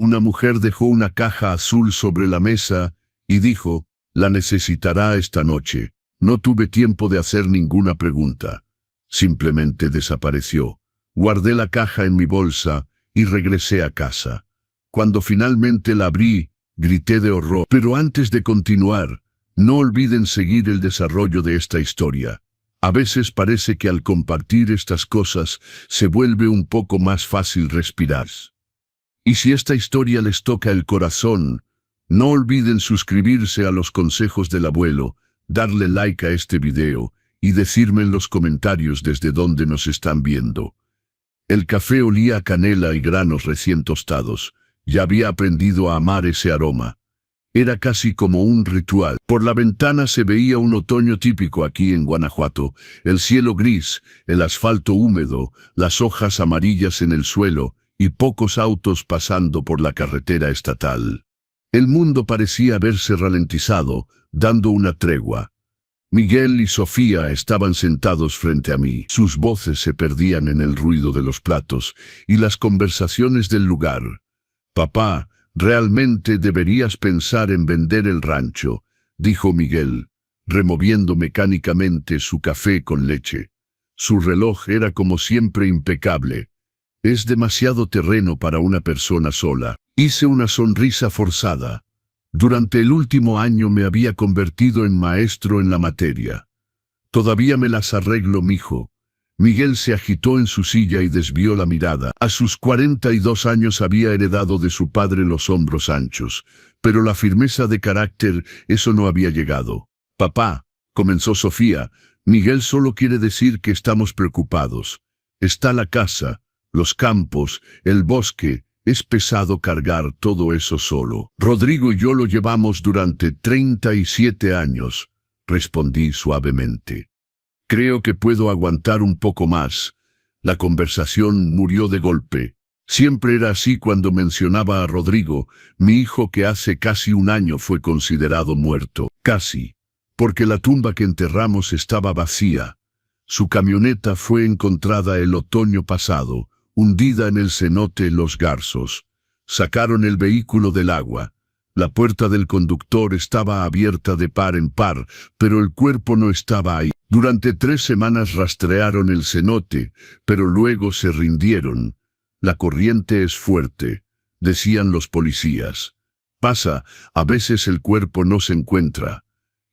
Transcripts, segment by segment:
Una mujer dejó una caja azul sobre la mesa y dijo, «La necesitará esta noche». No tuve tiempo de hacer ninguna pregunta. Simplemente desapareció. Guardé la caja en mi bolsa y regresé a casa. Cuando finalmente la abrí, grité de horror. Pero antes de continuar, no olviden seguir el desarrollo de esta historia. A veces parece que al compartir estas cosas se vuelve un poco más fácil respirar. Y si esta historia les toca el corazón, no olviden suscribirse a los consejos del abuelo, darle like a este video y decirme en los comentarios desde dónde nos están viendo. El café olía a canela y granos recién tostados. Ya había aprendido a amar ese aroma. Era casi como un ritual. Por la ventana se veía un otoño típico aquí en Guanajuato, el cielo gris, el asfalto húmedo, las hojas amarillas en el suelo y pocos autos pasando por la carretera estatal. El mundo parecía haberse ralentizado, dando una tregua. Miguel y Sofía estaban sentados frente a mí. Sus voces se perdían en el ruido de los platos y las conversaciones del lugar. «Papá, realmente deberías pensar en vender el rancho», dijo Miguel, removiendo mecánicamente su café con leche. Su reloj era como siempre impecable. «Es demasiado terreno para una persona sola». Hice una sonrisa forzada. Durante el último año me había convertido en maestro en la materia. «Todavía me las arreglo, mijo». Miguel se agitó en su silla y desvió la mirada. A sus 42 años había heredado de su padre los hombros anchos, pero la firmeza de carácter, eso no había llegado. «Papá», comenzó Sofía, «Miguel solo quiere decir que estamos preocupados. Está la casa, los campos, el bosque. Es pesado cargar todo eso solo». «Rodrigo y yo lo llevamos durante 37 años», respondí suavemente. «Creo que puedo aguantar un poco más». La conversación murió de golpe. Siempre era así cuando mencionaba a Rodrigo, mi hijo que hace casi un año fue considerado muerto. Casi. Porque la tumba que enterramos estaba vacía. Su camioneta fue encontrada el otoño pasado, hundida en el cenote Los Garzos. Sacaron el vehículo del agua. La puerta del conductor estaba abierta de par en par, pero el cuerpo no estaba ahí. Durante 3 semanas rastrearon el cenote, pero luego se rindieron. «La corriente es fuerte», decían los policías. «Pasa, a veces el cuerpo no se encuentra».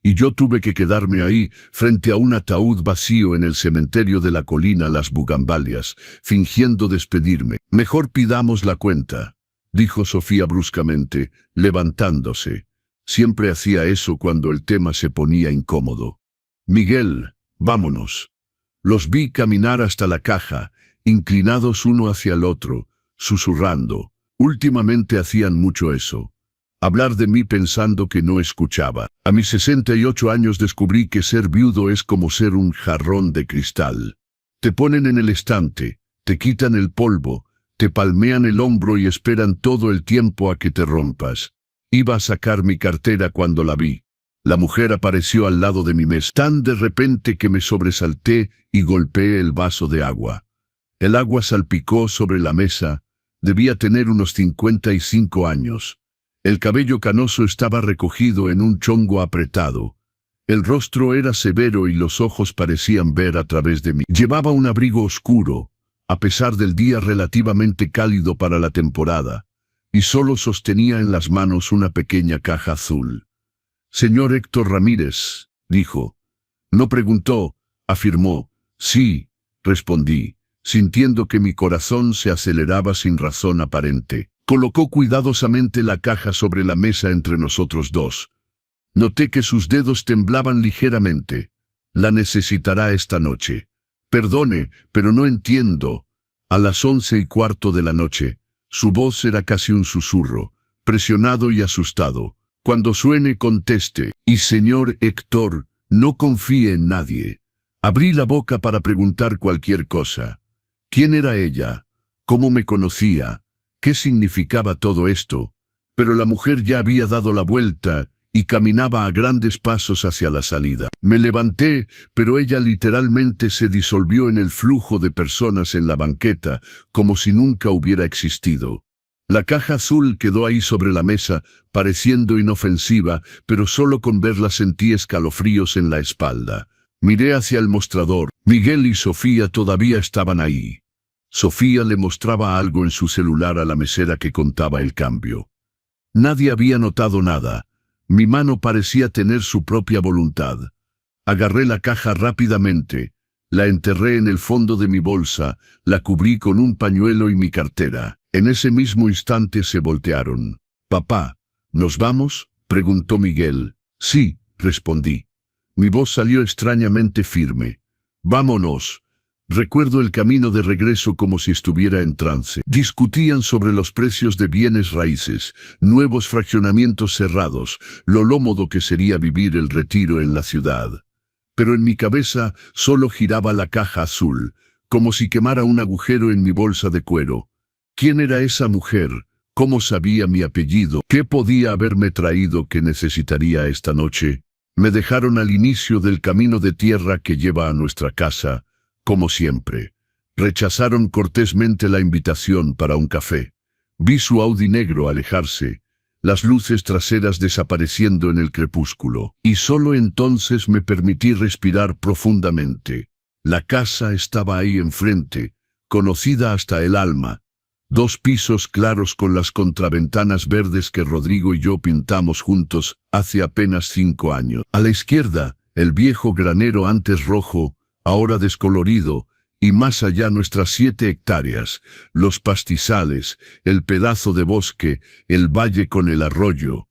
Y yo tuve que quedarme ahí, frente a un ataúd vacío en el cementerio de la colina Las Bugambalias, fingiendo despedirme. «Mejor pidamos la cuenta», dijo Sofía bruscamente, levantándose. Siempre hacía eso cuando el tema se ponía incómodo. «Miguel, vámonos». Los vi caminar hasta la caja, inclinados uno hacia el otro, susurrando. Últimamente hacían mucho eso. Hablar de mí pensando que no escuchaba. A mis 68 años descubrí que ser viudo es como ser un jarrón de cristal. Te ponen en el estante, te quitan el polvo, te palmean el hombro y esperan todo el tiempo a que te rompas. Iba a sacar mi cartera cuando la vi. La mujer apareció al lado de mi mesa, tan de repente que me sobresalté y golpeé el vaso de agua. El agua salpicó sobre la mesa. Debía tener unos 55 años. El cabello canoso estaba recogido en un chongo apretado. El rostro era severo y los ojos parecían ver a través de mí. Llevaba un abrigo oscuro, a pesar del día relativamente cálido para la temporada, y solo sostenía en las manos una pequeña caja azul. «Señor Héctor Ramírez», dijo. No preguntó, afirmó. «Sí», respondí, sintiendo que mi corazón se aceleraba sin razón aparente. Colocó cuidadosamente la caja sobre la mesa entre nosotros dos. Noté que sus dedos temblaban ligeramente. «La necesitará esta noche». «Perdone, pero no entiendo». A las 11:15 de la noche, su voz era casi un susurro, presionado y asustado. «Cuando suene conteste». «Y señor Héctor, no confíe en nadie». Abrí la boca para preguntar cualquier cosa. ¿Quién era ella? ¿Cómo me conocía? ¿Qué significaba todo esto? Pero la mujer ya había dado la vuelta y caminaba a grandes pasos hacia la salida. Me levanté, pero ella literalmente se disolvió en el flujo de personas en la banqueta, como si nunca hubiera existido. La caja azul quedó ahí sobre la mesa, pareciendo inofensiva, pero solo con verla sentí escalofríos en la espalda. Miré hacia el mostrador. Miguel y Sofía todavía estaban ahí. Sofía le mostraba algo en su celular a la mesera que contaba el cambio. Nadie había notado nada. Mi mano parecía tener su propia voluntad. Agarré la caja rápidamente, la enterré en el fondo de mi bolsa, la cubrí con un pañuelo y mi cartera. En ese mismo instante se voltearon. «Papá, ¿nos vamos?», preguntó Miguel. «Sí», respondí. Mi voz salió extrañamente firme. «Vámonos». Recuerdo el camino de regreso como si estuviera en trance. Discutían sobre los precios de bienes raíces, nuevos fraccionamientos cerrados, lo cómodo que sería vivir el retiro en la ciudad. Pero en mi cabeza solo giraba la caja azul, como si quemara un agujero en mi bolsa de cuero. ¿Quién era esa mujer? ¿Cómo sabía mi apellido? ¿Qué podía haberme traído que necesitaría esta noche? Me dejaron al inicio del camino de tierra que lleva a nuestra casa, como siempre. Rechazaron cortésmente la invitación para un café. Vi su Audi negro alejarse, las luces traseras desapareciendo en el crepúsculo, y solo entonces me permití respirar profundamente. La casa estaba ahí enfrente, conocida hasta el alma. 2 pisos claros con las contraventanas verdes que Rodrigo y yo pintamos juntos hace apenas 5 años. A la izquierda, el viejo granero antes rojo, ahora descolorido, y más allá nuestras 7 hectáreas, los pastizales, el pedazo de bosque, el valle con el arroyo.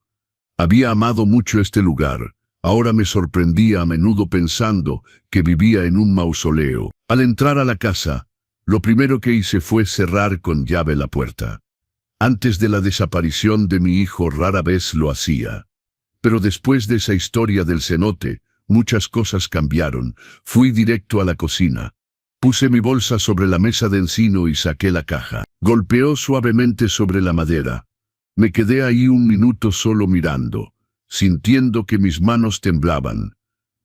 Había amado mucho este lugar. Ahora me sorprendía a menudo pensando que vivía en un mausoleo. Al entrar a la casa, lo primero que hice fue cerrar con llave la puerta. Antes de la desaparición de mi hijo rara vez lo hacía. Pero después de esa historia del cenote, muchas cosas cambiaron. Fui directo a la cocina. Puse mi bolsa sobre la mesa de encino y saqué la caja. Golpeó suavemente sobre la madera. Me quedé ahí un minuto solo mirando, sintiendo que mis manos temblaban.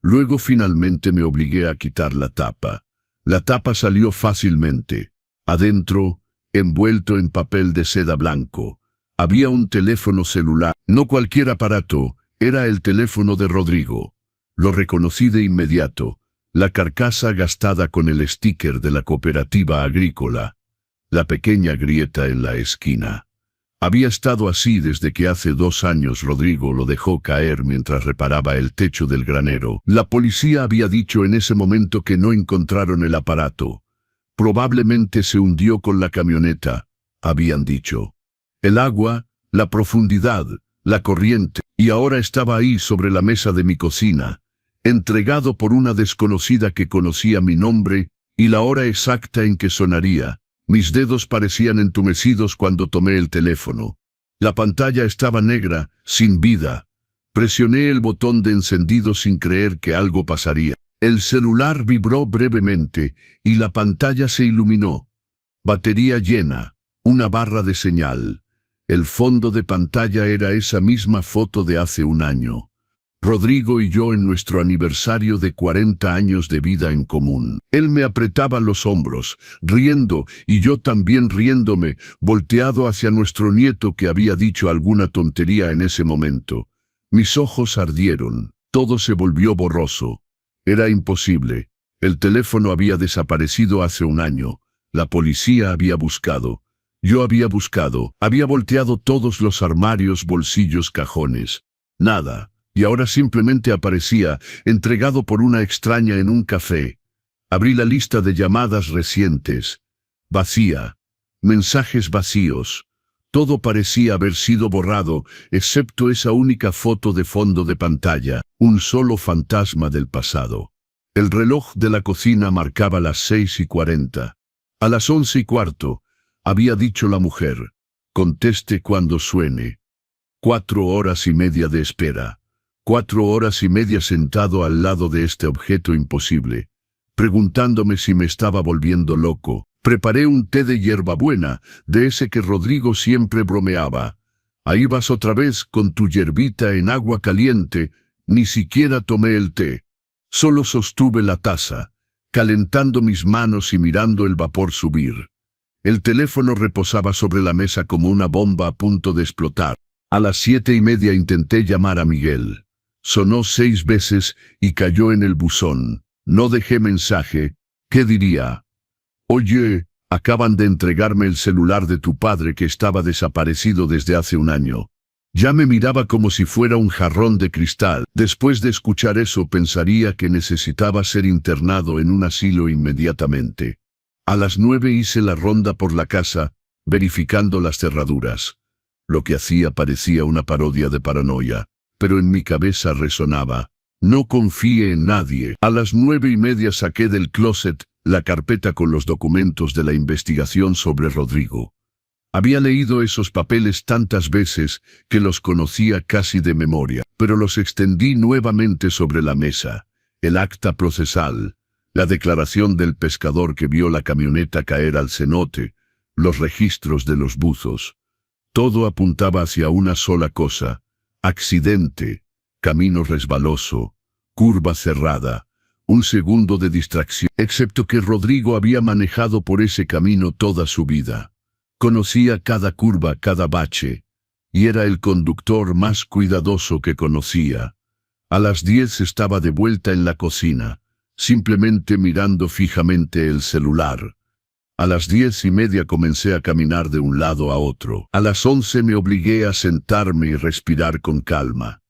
Luego finalmente me obligué a quitar la tapa. La tapa salió fácilmente. Adentro, envuelto en papel de seda blanco, había un teléfono celular. No cualquier aparato, era el teléfono de Rodrigo. Lo reconocí de inmediato. La carcasa gastada con el sticker de la cooperativa agrícola. La pequeña grieta en la esquina. Había estado así desde que hace 2 años Rodrigo lo dejó caer mientras reparaba el techo del granero. La policía había dicho en ese momento que no encontraron el aparato. Probablemente se hundió con la camioneta, habían dicho. El agua, la profundidad, la corriente, y ahora estaba ahí sobre la mesa de mi cocina, entregado por una desconocida que conocía mi nombre y la hora exacta en que sonaría. Mis dedos parecían entumecidos cuando tomé el teléfono. La pantalla estaba negra, sin vida. Presioné el botón de encendido sin creer que algo pasaría. El celular vibró brevemente y la pantalla se iluminó. Batería llena, una barra de señal. El fondo de pantalla era esa misma foto de hace 1 año. Rodrigo y yo en nuestro aniversario de 40 años de vida en común. Él me apretaba los hombros, riendo, y yo también riéndome, volteado hacia nuestro nieto que había dicho alguna tontería en ese momento. Mis ojos ardieron, todo se volvió borroso. Era imposible. El teléfono había desaparecido hace 1 año. La policía había buscado. Yo había buscado. Había volteado todos los armarios, bolsillos, cajones. Nada. Y ahora simplemente aparecía, entregado por una extraña en un café. Abrí la lista de llamadas recientes. Vacía. Mensajes vacíos. Todo parecía haber sido borrado, excepto esa única foto de fondo de pantalla, un solo fantasma del pasado. El reloj de la cocina marcaba las 6:40. A las 11:15, había dicho la mujer. Conteste cuando suene. 4 horas y media de espera. 4 horas y media sentado al lado de este objeto imposible, preguntándome si me estaba volviendo loco. Preparé un té de hierbabuena, de ese que Rodrigo siempre bromeaba. Ahí vas otra vez con tu hierbita en agua caliente. Ni siquiera tomé el té. Solo sostuve la taza, calentando mis manos y mirando el vapor subir. El teléfono reposaba sobre la mesa como una bomba a punto de explotar. A las 7:30 intenté llamar a Miguel. Sonó 6 veces y cayó en el buzón. No dejé mensaje. ¿Qué diría? Oye, acaban de entregarme el celular de tu padre que estaba desaparecido desde hace un año. Ya me miraba como si fuera un jarrón de cristal. Después de escuchar eso pensaría que necesitaba ser internado en un asilo inmediatamente. A las 9 hice la ronda por la casa, verificando las cerraduras. Lo que hacía parecía una parodia de paranoia, pero en mi cabeza resonaba: no confíe en nadie. A las 9:30 saqué del closet la carpeta con los documentos de la investigación sobre Rodrigo. Había leído esos papeles tantas veces que los conocía casi de memoria, pero los extendí nuevamente sobre la mesa. El acta procesal, la declaración del pescador que vio la camioneta caer al cenote, los registros de los buzos. Todo apuntaba hacia una sola cosa: accidente, camino resbaloso, curva cerrada, un segundo de distracción. Excepto que Rodrigo había manejado por ese camino toda su vida. Conocía cada curva, cada bache, y era el conductor más cuidadoso que conocía. A las 10 estaba de vuelta en la cocina, simplemente mirando fijamente el celular. A las 10:30 comencé a caminar de un lado a otro. A las 11 me obligué a sentarme y respirar con calma.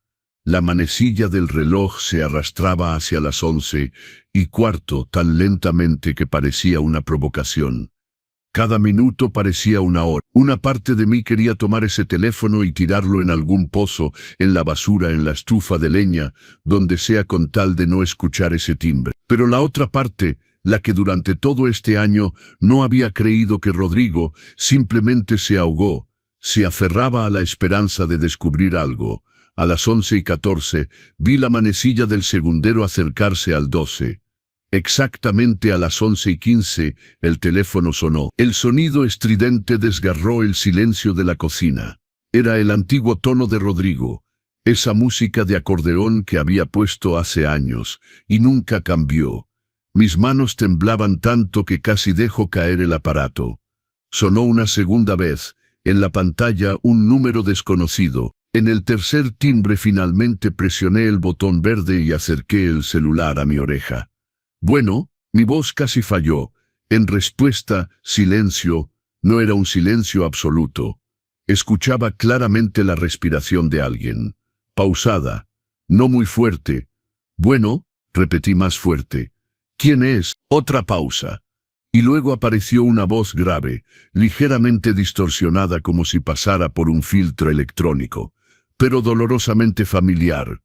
La manecilla del reloj se arrastraba hacia las 11:15 tan lentamente que parecía una provocación. Cada minuto parecía una hora. Una parte de mí quería tomar ese teléfono y tirarlo en algún pozo, en la basura, en la estufa de leña, donde sea, con tal de no escuchar ese timbre. Pero la otra parte, la que durante todo este año no había creído que Rodrigo, simplemente se ahogó, se aferraba a la esperanza de descubrir algo. A las 11:14 vi la manecilla del segundero acercarse al 12. Exactamente a las 11:15 el teléfono sonó. El sonido estridente desgarró el silencio de la cocina. Era el antiguo tono de Rodrigo, esa música de acordeón que había puesto hace años, y nunca cambió. Mis manos temblaban tanto que casi dejó caer el aparato. Sonó una segunda vez, en la pantalla un número desconocido. En el tercer timbre finalmente presioné el botón verde y acerqué el celular a mi oreja. Bueno, mi voz casi falló. En respuesta, silencio. No era un silencio absoluto. Escuchaba claramente la respiración de alguien. Pausada. No muy fuerte. Bueno, repetí más fuerte. ¿Quién es? Otra pausa. Y luego apareció una voz grave, ligeramente distorsionada como si pasara por un filtro electrónico, pero dolorosamente familiar.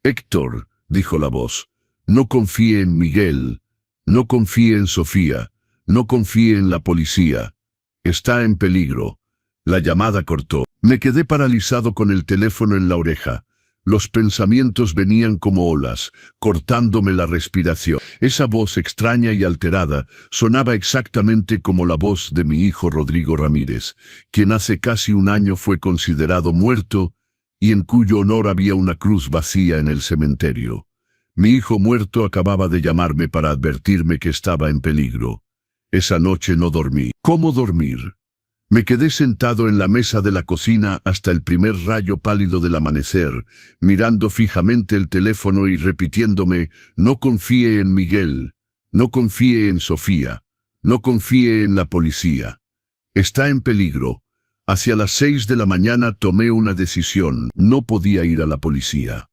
Héctor, dijo la voz. No confíe en Miguel, no confíe en Sofía, no confíe en la policía. Está en peligro. La llamada cortó. Me quedé paralizado con el teléfono en la oreja. Los pensamientos venían como olas, cortándome la respiración. Esa voz extraña y alterada sonaba exactamente como la voz de mi hijo Rodrigo Ramírez, quien hace casi un año fue considerado muerto y en cuyo honor había una cruz vacía en el cementerio. Mi hijo muerto acababa de llamarme para advertirme que estaba en peligro. Esa noche no dormí. ¿Cómo dormir? Me quedé sentado en la mesa de la cocina hasta el primer rayo pálido del amanecer, mirando fijamente el teléfono y repitiéndome: no confíe en Miguel, no confíe en Sofía, no confíe en la policía. Está en peligro. Hacia las 6 de la mañana tomé una decisión. No podía ir a la policía.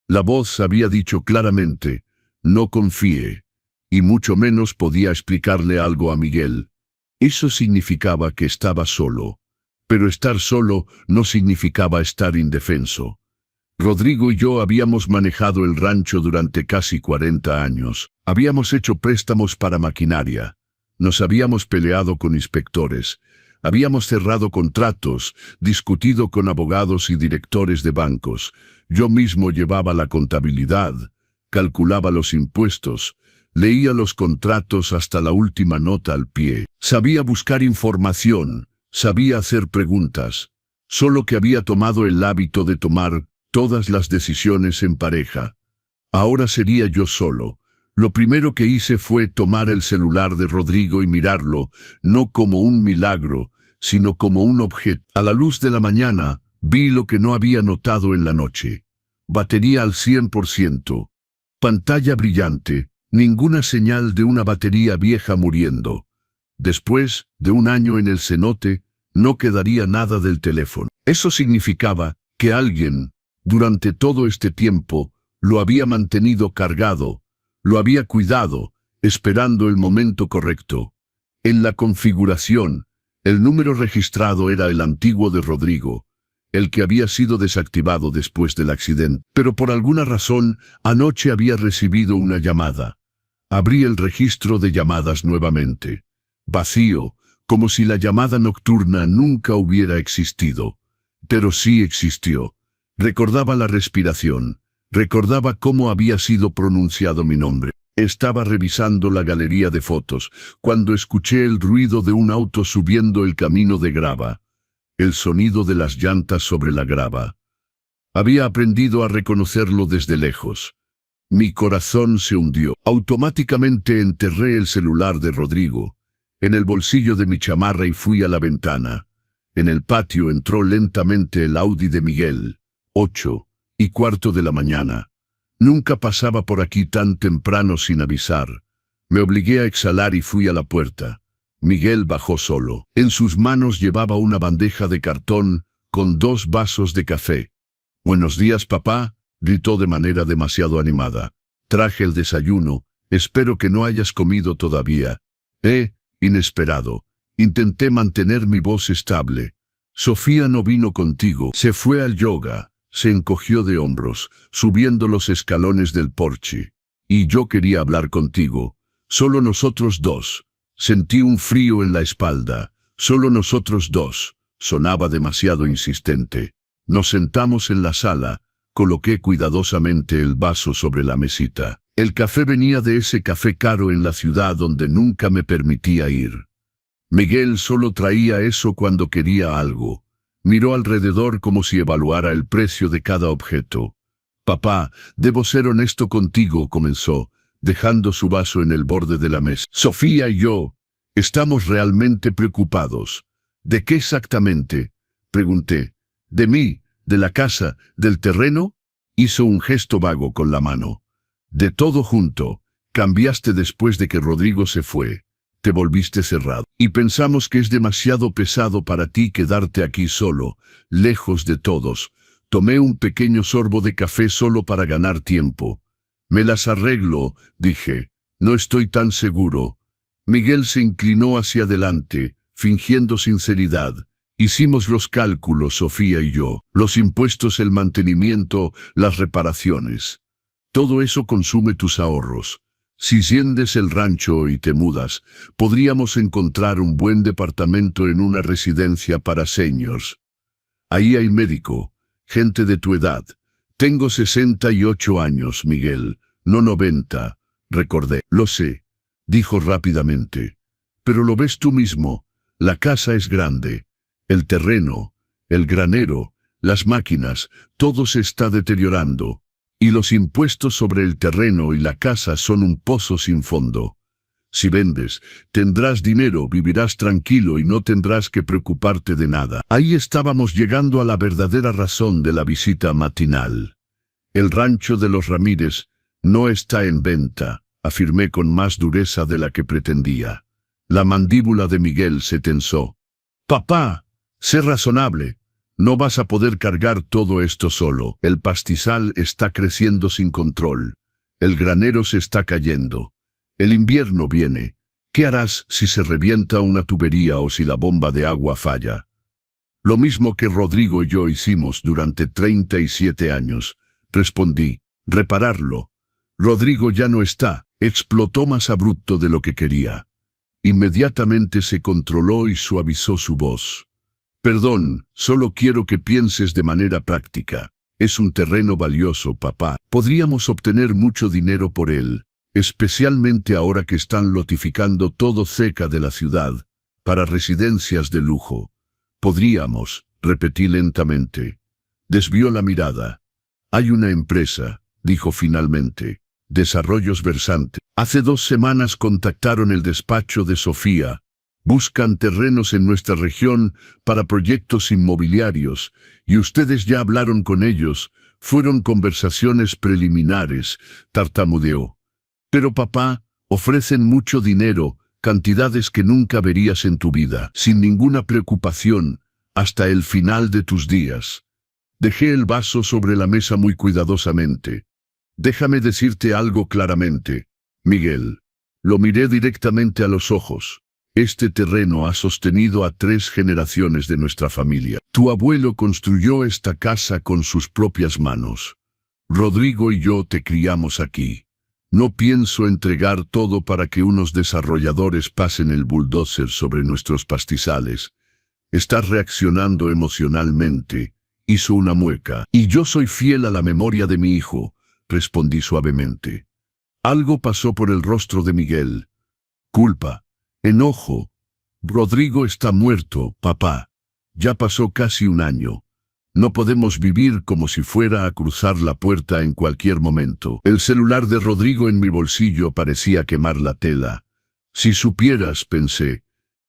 La voz había dicho claramente: no confíe, y mucho menos podía explicarle algo a Miguel. Eso significaba que estaba solo, pero estar solo no significaba estar indefenso. Rodrigo y yo habíamos manejado el rancho durante casi 40 años. Habíamos hecho préstamos para maquinaria. Nos habíamos peleado con inspectores. Habíamos cerrado contratos, discutido con abogados y directores de bancos. Yo mismo llevaba la contabilidad, calculaba los impuestos, leía los contratos hasta la última nota al pie. Sabía buscar información, sabía hacer preguntas. Solo que había tomado el hábito de tomar todas las decisiones en pareja. Ahora sería yo solo. Lo primero que hice fue tomar el celular de Rodrigo y mirarlo, no como un milagro, sino como un objeto. A la luz de la mañana, vi lo que no había notado en la noche. Batería al 100%. Pantalla brillante, ninguna señal de una batería vieja muriendo. Después de un año en el cenote, no quedaría nada del teléfono. Eso significaba que alguien, durante todo este tiempo, lo había mantenido cargado, lo había cuidado, esperando el momento correcto. En la configuración, el número registrado era el antiguo de Rodrigo, el que había sido desactivado después del accidente. Pero por alguna razón, anoche había recibido una llamada. Abrí el registro de llamadas nuevamente. Vacío, como si la llamada nocturna nunca hubiera existido. Pero sí existió. Recordaba la respiración. Recordaba cómo había sido pronunciado mi nombre. Estaba revisando la galería de fotos, cuando escuché el ruido de un auto subiendo el camino de grava. El sonido de las llantas sobre la grava. Había aprendido a reconocerlo desde lejos. Mi corazón se hundió. Automáticamente enterré el celular de Rodrigo en el bolsillo de mi chamarra y fui a la ventana. En el patio entró lentamente el Audi de Miguel. 8:15 de la mañana. Nunca pasaba por aquí tan temprano sin avisar. Me obligué a exhalar y fui a la puerta. Miguel bajó solo. En sus manos llevaba una bandeja de cartón con 2 vasos de café. «Buenos días, papá», gritó de manera demasiado animada. «Traje el desayuno, espero que no hayas comido todavía». Inesperado. Intenté mantener mi voz estable. «Sofía no vino contigo, se fue al yoga». Se encogió de hombros, subiendo los escalones del porche. «Y yo quería hablar contigo. Solo nosotros dos». Sentí un frío en la espalda. «Solo nosotros dos». Sonaba demasiado insistente. Nos sentamos en la sala. Coloqué cuidadosamente el vaso sobre la mesita. El café venía de ese café caro en la ciudad donde nunca me permitía ir. Miguel solo traía eso cuando quería algo. Miró alrededor como si evaluara el precio de cada objeto. «Papá, debo ser honesto contigo», comenzó, dejando su vaso en el borde de la mesa. «Sofía y yo estamos realmente preocupados». «¿De qué exactamente?», pregunté. «¿De mí? ¿De la casa? ¿Del terreno?». Hizo un gesto vago con la mano. «De todo junto. Cambiaste después de que Rodrigo se fue. Te volviste cerrado. Y pensamos que es demasiado pesado para ti quedarte aquí solo, lejos de todos». Tomé un pequeño sorbo de café solo para ganar tiempo. «Me las arreglo», dije. «No estoy tan seguro». Miguel se inclinó hacia adelante, fingiendo sinceridad. «Hicimos los cálculos, Sofía y yo. Los impuestos, el mantenimiento, las reparaciones. Todo eso consume tus ahorros. Si vendes el rancho y te mudas, podríamos encontrar un buen departamento en una residencia para seniors. Ahí hay médico, gente de tu edad. Tengo 68 años, Miguel, no 90, recordé. «Lo sé», dijo rápidamente. «Pero lo ves tú mismo. La casa es grande. El terreno, el granero, las máquinas, todo se está deteriorando. Y los impuestos sobre el terreno y la casa son un pozo sin fondo. Si vendes, tendrás dinero, vivirás tranquilo y no tendrás que preocuparte de nada». Ahí estábamos llegando a la verdadera razón de la visita matinal. «El rancho de los Ramírez no está en venta», afirmé con más dureza de la que pretendía. La mandíbula de Miguel se tensó. «Papá, sé razonable. No vas a poder cargar todo esto solo. El pastizal está creciendo sin control. El granero se está cayendo. El invierno viene. ¿Qué harás si se revienta una tubería o si la bomba de agua falla?». «Lo mismo que Rodrigo y yo hicimos durante 37 años», respondí. «Repararlo». «Rodrigo ya no está», explotó más abrupto de lo que quería. Inmediatamente se controló y suavizó su voz. «Perdón, solo quiero que pienses de manera práctica. Es un terreno valioso, papá. Podríamos obtener mucho dinero por él, especialmente ahora que están lotificando todo cerca de la ciudad, para residencias de lujo. Podríamos», repetí lentamente. Desvió la mirada. «Hay una empresa», dijo finalmente. Desarrollos versantes. Hace 2 semanas contactaron el despacho de Sofía. Buscan terrenos en nuestra región para proyectos inmobiliarios, y ustedes ya hablaron con ellos. Fueron conversaciones preliminares, tartamudeó. Pero papá, ofrecen mucho dinero, cantidades que nunca verías en tu vida, sin ninguna preocupación, hasta el final de tus días. Dejé el vaso sobre la mesa muy cuidadosamente. Déjame decirte algo claramente, Miguel. Lo miré directamente a los ojos. Este terreno ha sostenido a 3 generaciones de nuestra familia. Tu abuelo construyó esta casa con sus propias manos. Rodrigo y yo te criamos aquí. No pienso entregar todo para que unos desarrolladores pasen el bulldozer sobre nuestros pastizales. Estás reaccionando emocionalmente. Hizo una mueca. Y yo soy fiel a la memoria de mi hijo, respondí suavemente. Algo pasó por el rostro de Miguel. Culpa. Enojo. Rodrigo está muerto, papá. Ya pasó casi 1 año. No podemos vivir como si fuera a cruzar la puerta en cualquier momento. El celular de Rodrigo en mi bolsillo parecía quemar la tela. Si supieras, pensé.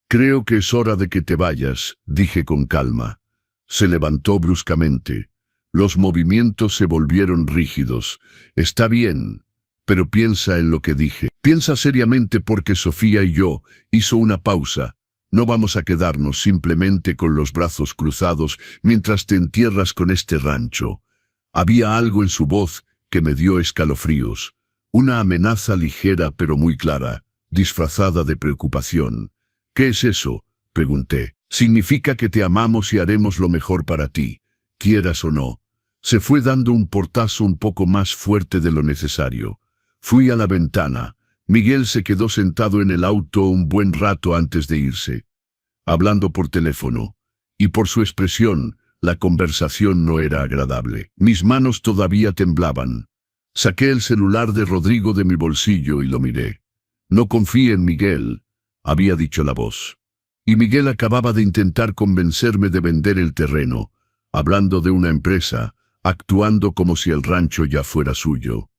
Creo que es hora de que te vayas, dije con calma. Se levantó bruscamente. Los movimientos se volvieron rígidos. Está bien. Pero piensa en lo que dije. Piensa seriamente porque Sofía y yo, hizo una pausa. No vamos a quedarnos simplemente con los brazos cruzados mientras te entierras con este rancho. Había algo en su voz que me dio escalofríos. Una amenaza ligera pero muy clara, disfrazada de preocupación. ¿Qué es eso?, pregunté. Significa que te amamos y haremos lo mejor para ti, quieras o no. Se fue dando un portazo un poco más fuerte de lo necesario. Fui a la ventana. Miguel se quedó sentado en el auto un buen rato antes de irse, hablando por teléfono. Y por su expresión, la conversación no era agradable. Mis manos todavía temblaban. Saqué el celular de Rodrigo de mi bolsillo y lo miré. No confíe en Miguel, había dicho la voz. Y Miguel acababa de intentar convencerme de vender el terreno, hablando de una empresa, actuando como si el rancho ya fuera suyo.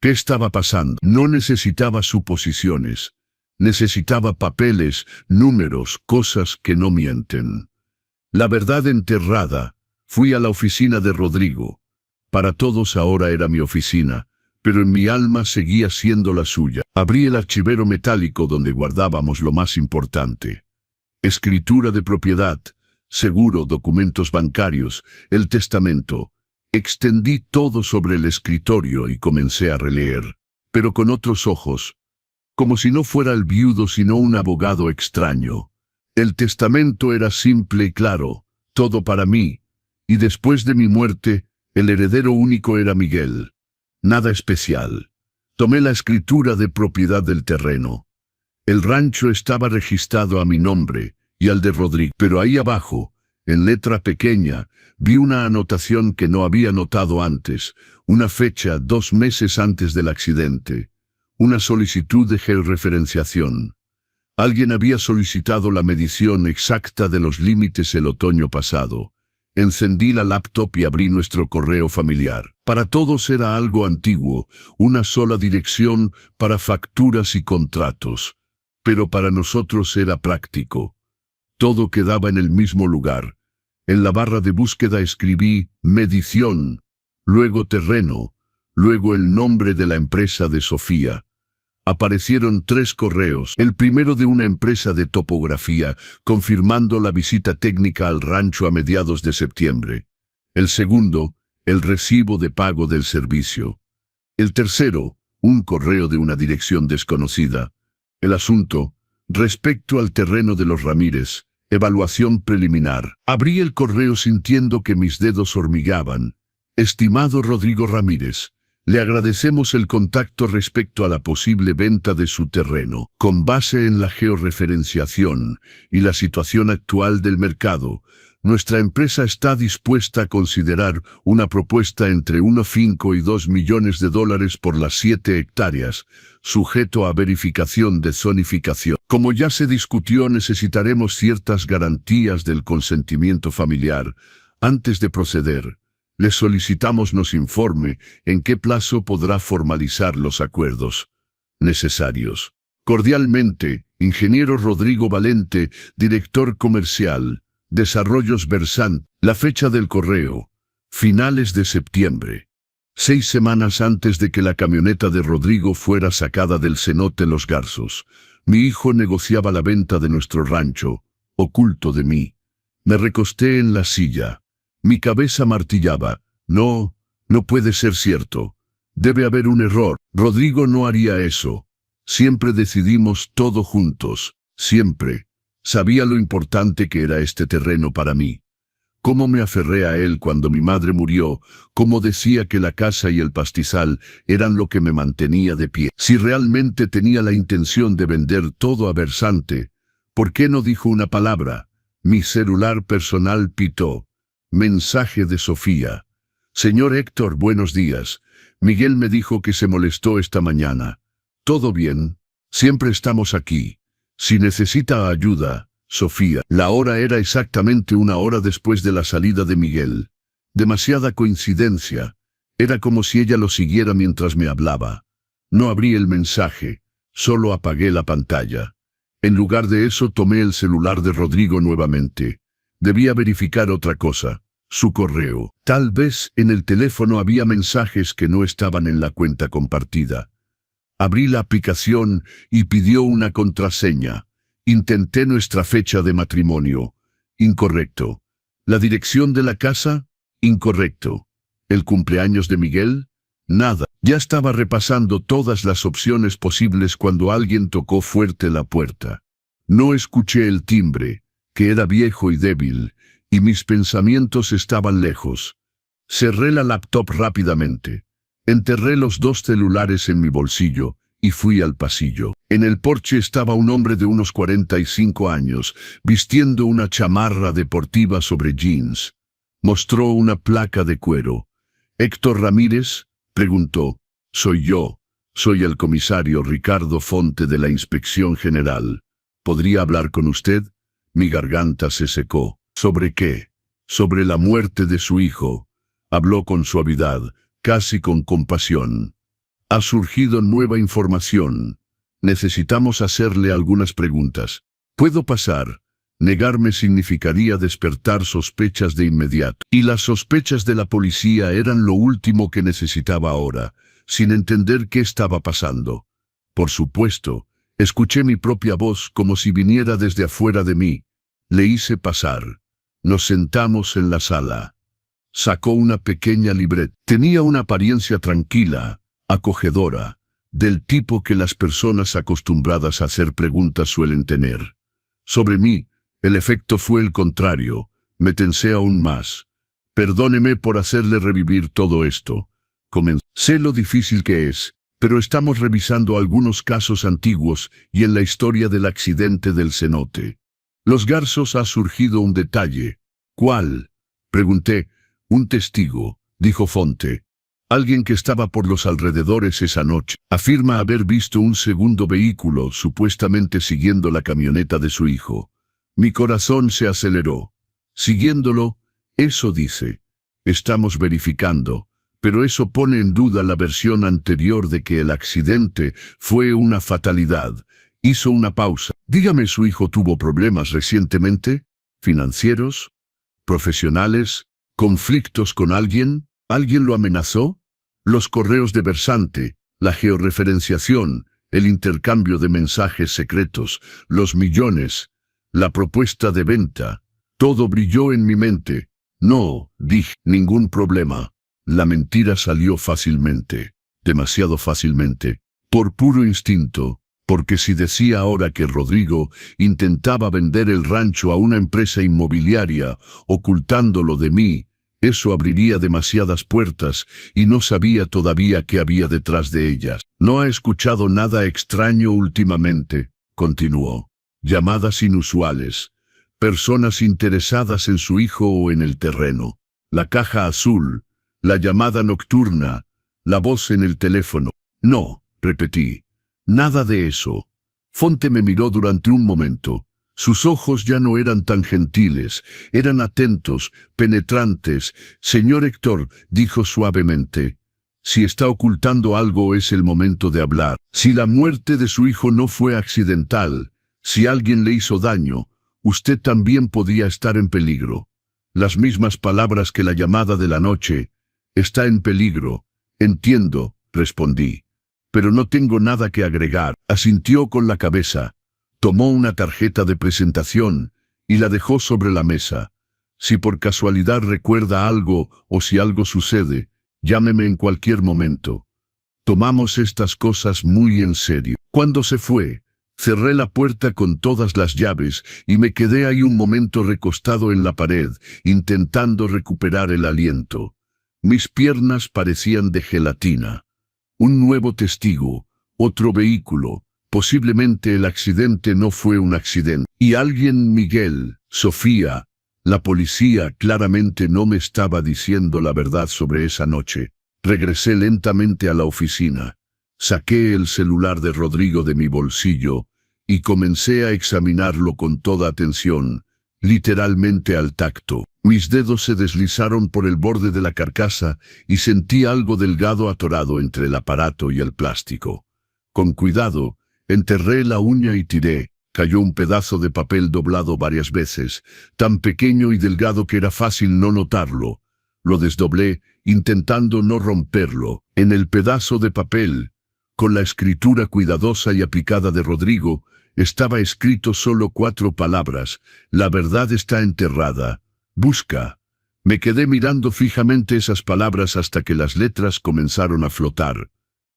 ¿Qué estaba pasando? No necesitaba suposiciones. Necesitaba papeles, números, cosas que no mienten. La verdad enterrada. Fui a la oficina de Rodrigo. Para todos ahora era mi oficina, pero en mi alma seguía siendo la suya. Abrí el archivero metálico donde guardábamos lo más importante. Escritura de propiedad, seguro, documentos bancarios, el testamento. Extendí todo sobre el escritorio y comencé a releer, pero con otros ojos, como si no fuera el viudo sino un abogado extraño. El testamento era simple y claro, todo para mí, y después de mi muerte, el heredero único era Miguel. Nada especial. Tomé la escritura de propiedad del terreno. El rancho estaba registrado a mi nombre y al de Rodrigo, pero ahí abajo, en letra pequeña, vi una anotación que no había notado antes, una fecha 2 meses antes del accidente, una solicitud de georreferenciación. Alguien había solicitado la medición exacta de los límites el otoño pasado. Encendí la laptop y abrí nuestro correo familiar. Para todos era algo antiguo, una sola dirección para facturas y contratos. Pero para nosotros era práctico. Todo quedaba en el mismo lugar. En la barra de búsqueda escribí medición, luego terreno, luego el nombre de la empresa de Sofía. Aparecieron 3 correos, el primero de una empresa de topografía, confirmando la visita técnica al rancho a mediados de septiembre. El segundo, el recibo de pago del servicio. El tercero, un correo de una dirección desconocida. El asunto, respecto al terreno de los Ramírez, evaluación preliminar. Abrí el correo sintiendo que mis dedos hormigueaban. Estimado Rodrigo Ramírez, le agradecemos el contacto respecto a la posible venta de su terreno. Con base en la georreferenciación y la situación actual del mercado, nuestra empresa está dispuesta a considerar una propuesta entre $1,5 y $2 millones por las 7 hectáreas, sujeto a verificación de zonificación. Como ya se discutió, necesitaremos ciertas garantías del consentimiento familiar. Antes de proceder, Le solicitamos nos informe en qué plazo podrá formalizar los acuerdos necesarios. Cordialmente, ingeniero Rodrigo Valente, director comercial, Desarrollos Versant. La fecha del correo: finales de septiembre. 6 semanas antes de que la camioneta de Rodrigo fuera sacada del cenote Los Garzos, mi hijo negociaba la venta de nuestro rancho, oculto de mí. Me recosté en la silla. Mi cabeza martillaba. No puede ser cierto. Debe haber un error. Rodrigo no haría eso. Siempre decidimos todo juntos. Siempre. Sabía lo importante que era este terreno para mí. Cómo me aferré a él cuando mi madre murió, cómo decía que la casa y el pastizal eran lo que me mantenía de pie. Si realmente tenía la intención de vender todo a Versante, ¿por qué no dijo una palabra? Mi celular personal pitó. Mensaje de Sofía. Señor Héctor, buenos días. Miguel me dijo que se molestó esta mañana. ¿Todo bien? Siempre estamos aquí. Si necesita ayuda, Sofía. La hora era exactamente 1 hora después de la salida de Miguel. Demasiada coincidencia. Era como si ella lo siguiera mientras me hablaba. No abrí el mensaje, solo apagué la pantalla. En lugar de eso tomé el celular de Rodrigo nuevamente. Debía verificar otra cosa, su correo. Tal vez en el teléfono había mensajes que no estaban en la cuenta compartida. Abrí la aplicación y pidió una contraseña. Intenté nuestra fecha de matrimonio. Incorrecto. La dirección de la casa. Incorrecto. El cumpleaños de Miguel. Nada. Ya estaba repasando todas las opciones posibles cuando alguien tocó fuerte la puerta. No escuché el timbre, que era viejo y débil, y mis pensamientos estaban lejos. Cerré la laptop rápidamente. Enterré los 2 celulares en mi bolsillo y fui al pasillo. En el porche estaba un hombre de unos 45 años, vistiendo una chamarra deportiva sobre jeans. Mostró una placa de cuero. «¿Héctor Ramírez?», preguntó. «Soy yo. Soy el comisario Ricardo Fonte de la Inspección General. ¿Podría hablar con usted?». Mi garganta se secó. «¿Sobre qué?». «Sobre la muerte de su hijo». Habló con suavidad, casi con compasión. «Ha surgido nueva información. Necesitamos hacerle algunas preguntas. ¿Puedo pasar?». Negarme significaría despertar sospechas de inmediato. Y las sospechas de la policía eran lo último que necesitaba ahora, sin entender qué estaba pasando. Por supuesto, escuché mi propia voz como si viniera desde afuera de mí. Le hice pasar. Nos sentamos en la sala. Sacó una pequeña libreta. Tenía una apariencia tranquila, acogedora, del tipo que las personas acostumbradas a hacer preguntas suelen tener. Sobre mí, el efecto fue el contrario. Me tensé aún más. «Perdóneme por hacerle revivir todo esto». Sé lo difícil que es, pero estamos revisando algunos casos antiguos y en la historia del accidente del cenote. Los Garzos ha surgido un detalle. «¿Cuál?», pregunté. «Un testigo», dijo Fonte. «Alguien que estaba por los alrededores esa noche. Afirma haber visto un segundo vehículo supuestamente siguiendo la camioneta de su hijo». Mi corazón se aceleró. «Siguiéndolo», eso dice. «Estamos verificando, pero eso pone en duda la versión anterior de que el accidente fue una fatalidad». Hizo una pausa. «Dígame, ¿su hijo tuvo problemas recientemente? ¿Financieros? ¿Profesionales? ¿Conflictos con alguien? ¿Alguien lo amenazó?». Los correos de Versante, la georreferenciación, el intercambio de mensajes secretos, los millones, la propuesta de venta, todo brilló en mi mente. «No», dije, «ningún problema». La mentira salió fácilmente, demasiado fácilmente, por puro instinto, porque si decía ahora que Rodrigo intentaba vender el rancho a una empresa inmobiliaria, ocultándolo de mí, eso abriría demasiadas puertas y no sabía todavía qué había detrás de ellas. «No ha escuchado nada extraño últimamente», continuó. «Llamadas inusuales, personas interesadas en su hijo o en el terreno, la caja azul, la llamada nocturna, la voz en el teléfono». «No», repetí, «nada de eso». Fonte me miró durante un momento. Sus ojos ya no eran tan gentiles, eran atentos, penetrantes. Señor Héctor, dijo suavemente, si está ocultando algo es el momento de hablar. Si la muerte de su hijo no fue accidental, si alguien le hizo daño, usted también podía estar en peligro. Las mismas palabras que la llamada de la noche. Está en peligro. Entiendo, respondí. Pero no tengo nada que agregar. Asintió con la cabeza. Tomó una tarjeta de presentación y la dejó sobre la mesa. Si por casualidad recuerda algo o si algo sucede, llámeme en cualquier momento. Tomamos estas cosas muy en serio. Cuando se fue, cerré la puerta con todas las llaves y me quedé ahí un momento recostado en la pared, intentando recuperar el aliento. Mis piernas parecían de gelatina. Un nuevo testigo, otro vehículo. Posiblemente el accidente no fue un accidente. Y alguien, Miguel, Sofía, la policía claramente no me estaba diciendo la verdad sobre esa noche. Regresé lentamente a la oficina. Saqué el celular de Rodrigo de mi bolsillo y comencé a examinarlo con toda atención, literalmente al tacto. Mis dedos se deslizaron por el borde de la carcasa y sentí algo delgado atorado entre el aparato y el plástico. Con cuidado, enterré la uña y tiré. Cayó un pedazo de papel doblado varias veces, tan pequeño y delgado que era fácil no notarlo. Lo desdoblé, intentando no romperlo. En el pedazo de papel, con la escritura cuidadosa y aplicada de Rodrigo, estaba escrito solo 4 palabras. La verdad está enterrada. Busca. Me quedé mirando fijamente esas palabras hasta que las letras comenzaron a flotar.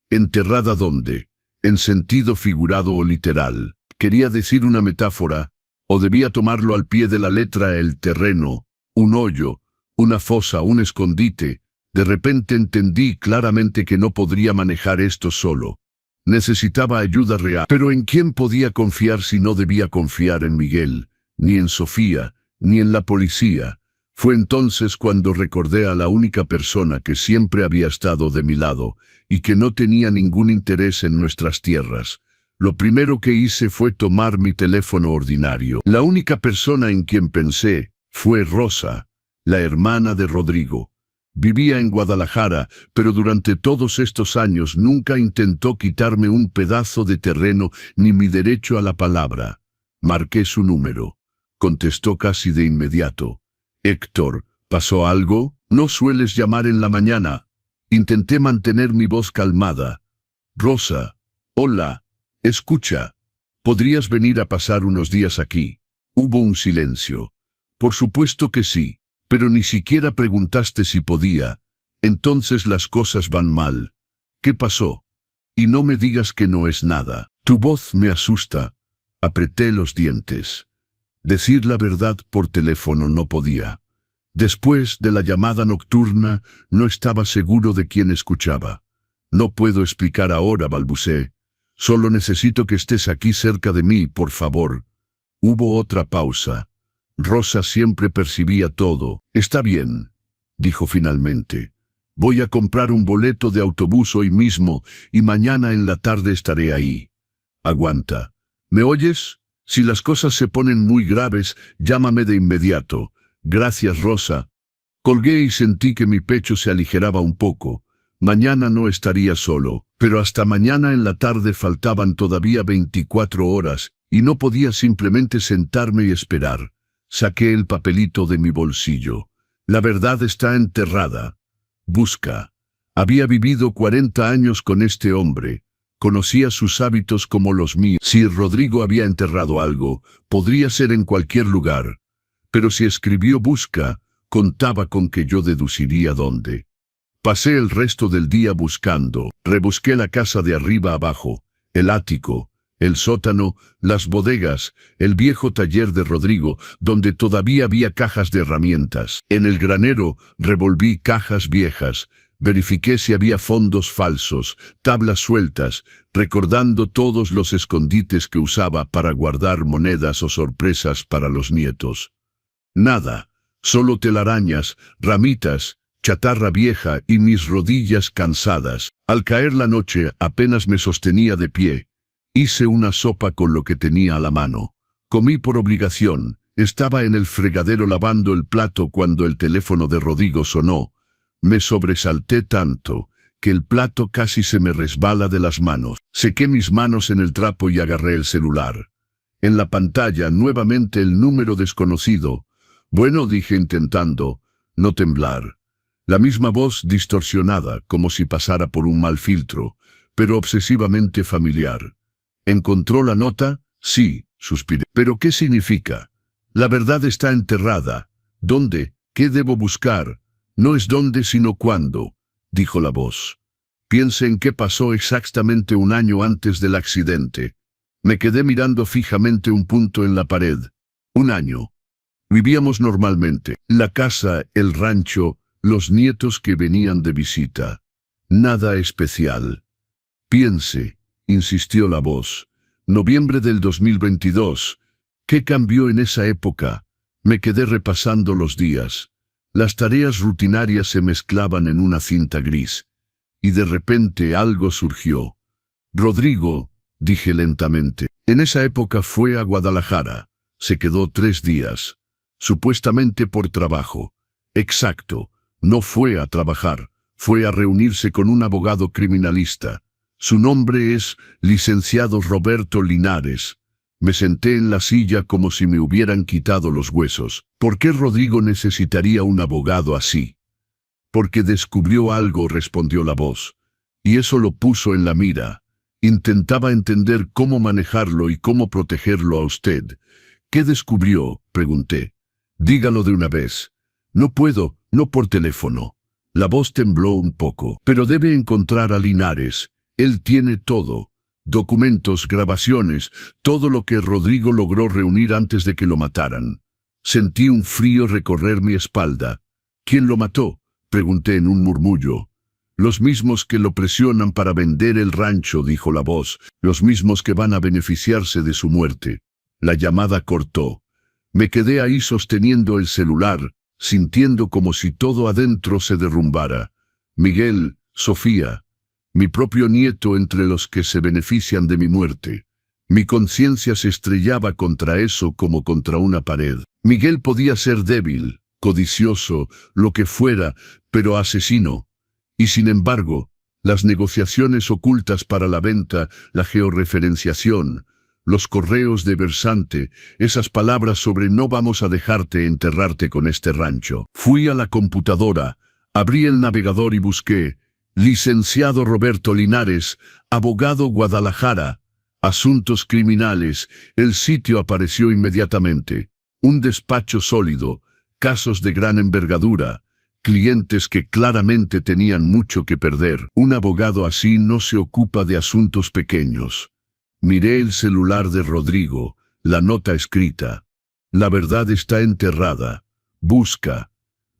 ¿Enterrada dónde? En sentido figurado o literal. Quería decir una metáfora, o debía tomarlo al pie de la letra el terreno, un hoyo, una fosa, un escondite. De repente entendí claramente que no podría manejar esto solo. Necesitaba ayuda real. Pero ¿en quién podía confiar si no debía confiar en Miguel, ni en Sofía, ni en la policía? Fue entonces cuando recordé a la única persona que siempre había estado de mi lado y que no tenía ningún interés en nuestras tierras. Lo primero que hice fue tomar mi teléfono ordinario. La única persona en quien pensé fue Rosa, la hermana de Rodrigo. Vivía en Guadalajara, pero durante todos estos años nunca intentó quitarme un pedazo de terreno ni mi derecho a la palabra. Marqué su número. Contestó casi de inmediato. Héctor, ¿pasó algo? No sueles llamar en la mañana. Intenté mantener mi voz calmada. Rosa, hola, escucha. ¿Podrías venir a pasar unos días aquí? Hubo un silencio. Por supuesto que sí, pero ni siquiera preguntaste si podía. Entonces las cosas van mal. ¿Qué pasó? Y no me digas que no es nada. Tu voz me asusta. Apreté los dientes. Decir la verdad por teléfono no podía. Después de la llamada nocturna, no estaba seguro de quién escuchaba. No puedo explicar ahora, balbuceé. Solo necesito que estés aquí cerca de mí, por favor. Hubo otra pausa. Rosa siempre percibía todo. Está bien, dijo finalmente. Voy a comprar un boleto de autobús hoy mismo y mañana en la tarde estaré ahí. Aguanta. ¿Me oyes? Si las cosas se ponen muy graves, llámame de inmediato. Gracias, Rosa. Colgué y sentí que mi pecho se aligeraba un poco. Mañana no estaría solo, pero hasta mañana en la tarde faltaban todavía 24 horas, y no podía simplemente sentarme y esperar. Saqué el papelito de mi bolsillo. La verdad está enterrada. Busca. Había vivido 40 años con este hombre. Conocía sus hábitos como los míos. Si Rodrigo había enterrado algo, podría ser en cualquier lugar. Pero si escribió busca, contaba con que yo deduciría dónde. Pasé el resto del día buscando. Rebusqué la casa de arriba abajo, el ático, el sótano, las bodegas, el viejo taller de Rodrigo, donde todavía había cajas de herramientas. En el granero revolví cajas viejas. Verifiqué si había fondos falsos, tablas sueltas, recordando todos los escondites que usaba para guardar monedas o sorpresas para los nietos. Nada, solo telarañas, ramitas, chatarra vieja y mis rodillas cansadas. Al caer la noche apenas me sostenía de pie. Hice una sopa con lo que tenía a la mano. Comí por obligación. Estaba en el fregadero lavando el plato cuando el teléfono de Rodrigo sonó. Me sobresalté tanto que el plato casi se me resbala de las manos. Sequé mis manos en el trapo y agarré el celular. En la pantalla nuevamente el número desconocido. Bueno, dije intentando no temblar. La misma voz distorsionada, como si pasara por un mal filtro, pero obsesivamente familiar. ¿Encontró la nota? Sí, suspiré. ¿Pero qué significa? La verdad está enterrada. ¿Dónde? ¿Qué debo buscar? No es dónde sino cuándo, dijo la voz. Piense en qué pasó exactamente un año antes del accidente. Me quedé mirando fijamente un punto en la pared. Un año. Vivíamos normalmente. La casa, el rancho, los nietos que venían de visita. Nada especial. Piense, insistió la voz. Noviembre del 2022. ¿Qué cambió en esa época? Me quedé repasando los días. Las tareas rutinarias se mezclaban en una cinta gris. Y de repente algo surgió. Rodrigo, dije lentamente. En esa época fue a Guadalajara. Se quedó 3 días. Supuestamente por trabajo. Exacto. No fue a trabajar. Fue a reunirse con un abogado criminalista. Su nombre es licenciado Roberto Linares. Me senté en la silla como si me hubieran quitado los huesos. ¿Por qué Rodrigo necesitaría un abogado así? Porque descubrió algo, respondió la voz. Y eso lo puso en la mira. Intentaba entender cómo manejarlo y cómo protegerlo a usted. ¿Qué descubrió?, pregunté. Dígalo de una vez. No puedo, no por teléfono. La voz tembló un poco. Pero debe encontrar a Linares. Él tiene todo. Documentos, grabaciones, todo lo que Rodrigo logró reunir antes de que lo mataran. Sentí un frío recorrer mi espalda. ¿Quién lo mató?, pregunté en un murmullo. Los mismos que lo presionan para vender el rancho, dijo la voz, los mismos que van a beneficiarse de su muerte. La llamada cortó. Me quedé ahí sosteniendo el celular, sintiendo como si todo adentro se derrumbara. Miguel, Sofía, mi propio nieto entre los que se benefician de mi muerte. Mi conciencia se estrellaba contra eso como contra una pared. Miguel podía ser débil, codicioso, lo que fuera, pero asesino. Y sin embargo, las negociaciones ocultas para la venta, la georreferenciación, los correos de Versante, esas palabras sobre no vamos a dejarte enterrarte con este rancho. Fui a la computadora, abrí el navegador y busqué licenciado Roberto Linares, abogado Guadalajara, asuntos criminales. El sitio apareció inmediatamente. Un despacho sólido, casos de gran envergadura, clientes que claramente tenían mucho que perder. Un abogado así no se ocupa de asuntos pequeños. Miré el celular de Rodrigo, la nota escrita. La verdad está enterrada. Busca.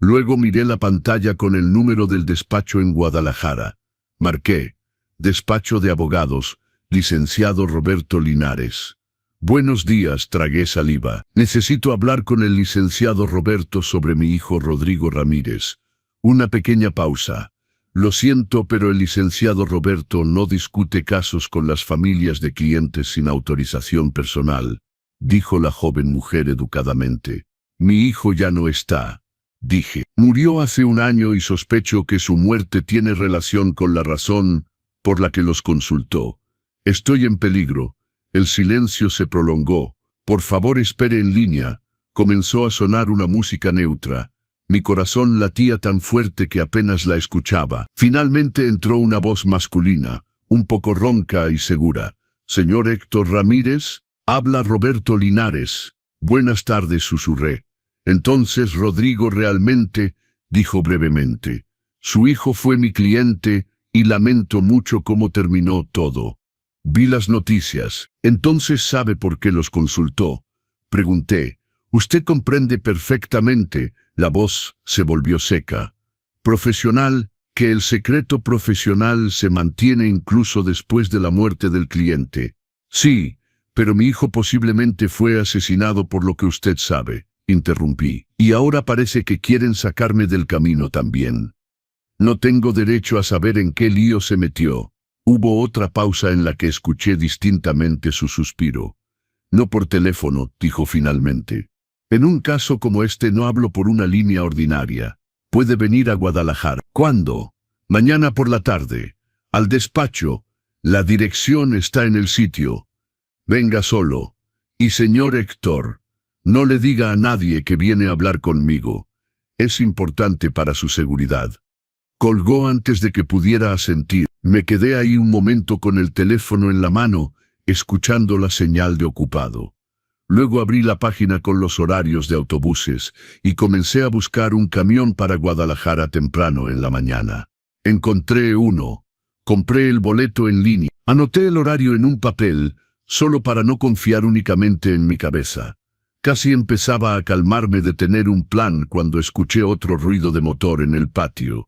Luego miré la pantalla con el número del despacho en Guadalajara. Marqué. Despacho de abogados, licenciado Roberto Linares. Buenos días, tragué saliva. Necesito hablar con el licenciado Roberto sobre mi hijo Rodrigo Ramírez. Una pequeña pausa. Lo siento, pero el licenciado Roberto no discute casos con las familias de clientes sin autorización personal, dijo la joven mujer educadamente. Mi hijo ya no está, dije. Murió hace un año y sospecho que su muerte tiene relación con la razón por la que los consultó. Estoy en peligro. El silencio se prolongó. Por favor, espere en línea. Comenzó a sonar una música neutra. Mi corazón latía tan fuerte que apenas la escuchaba. Finalmente entró una voz masculina, un poco ronca y segura. Señor Héctor Ramírez, habla Roberto Linares. Buenas tardes, susurré. Entonces Rodrigo realmente, dijo brevemente. Su hijo fue mi cliente y lamento mucho cómo terminó todo. Vi las noticias. Entonces ¿sabe por qué los consultó?, pregunté. Usted comprende perfectamente. La voz se volvió seca. Profesional, que el secreto profesional se mantiene incluso después de la muerte del cliente. Sí, pero mi hijo posiblemente fue asesinado por lo que usted sabe, interrumpí. Y ahora parece que quieren sacarme del camino también. No tengo derecho a saber en qué lío se metió. Hubo otra pausa en la que escuché distintamente su suspiro. No por teléfono, dijo finalmente. En un caso como este no hablo por una línea ordinaria. Puede venir a Guadalajara. ¿Cuándo? Mañana por la tarde. Al despacho. La dirección está en el sitio. Venga solo. Y señor Héctor, no le diga a nadie que viene a hablar conmigo. Es importante para su seguridad. Colgó antes de que pudiera asentir. Me quedé ahí un momento con el teléfono en la mano, escuchando la señal de ocupado. Luego abrí la página con los horarios de autobuses y comencé a buscar un camión para Guadalajara temprano en la mañana. Encontré uno. Compré el boleto en línea. Anoté el horario en un papel, solo para no confiar únicamente en mi cabeza. Casi empezaba a calmarme de tener un plan cuando escuché otro ruido de motor en el patio.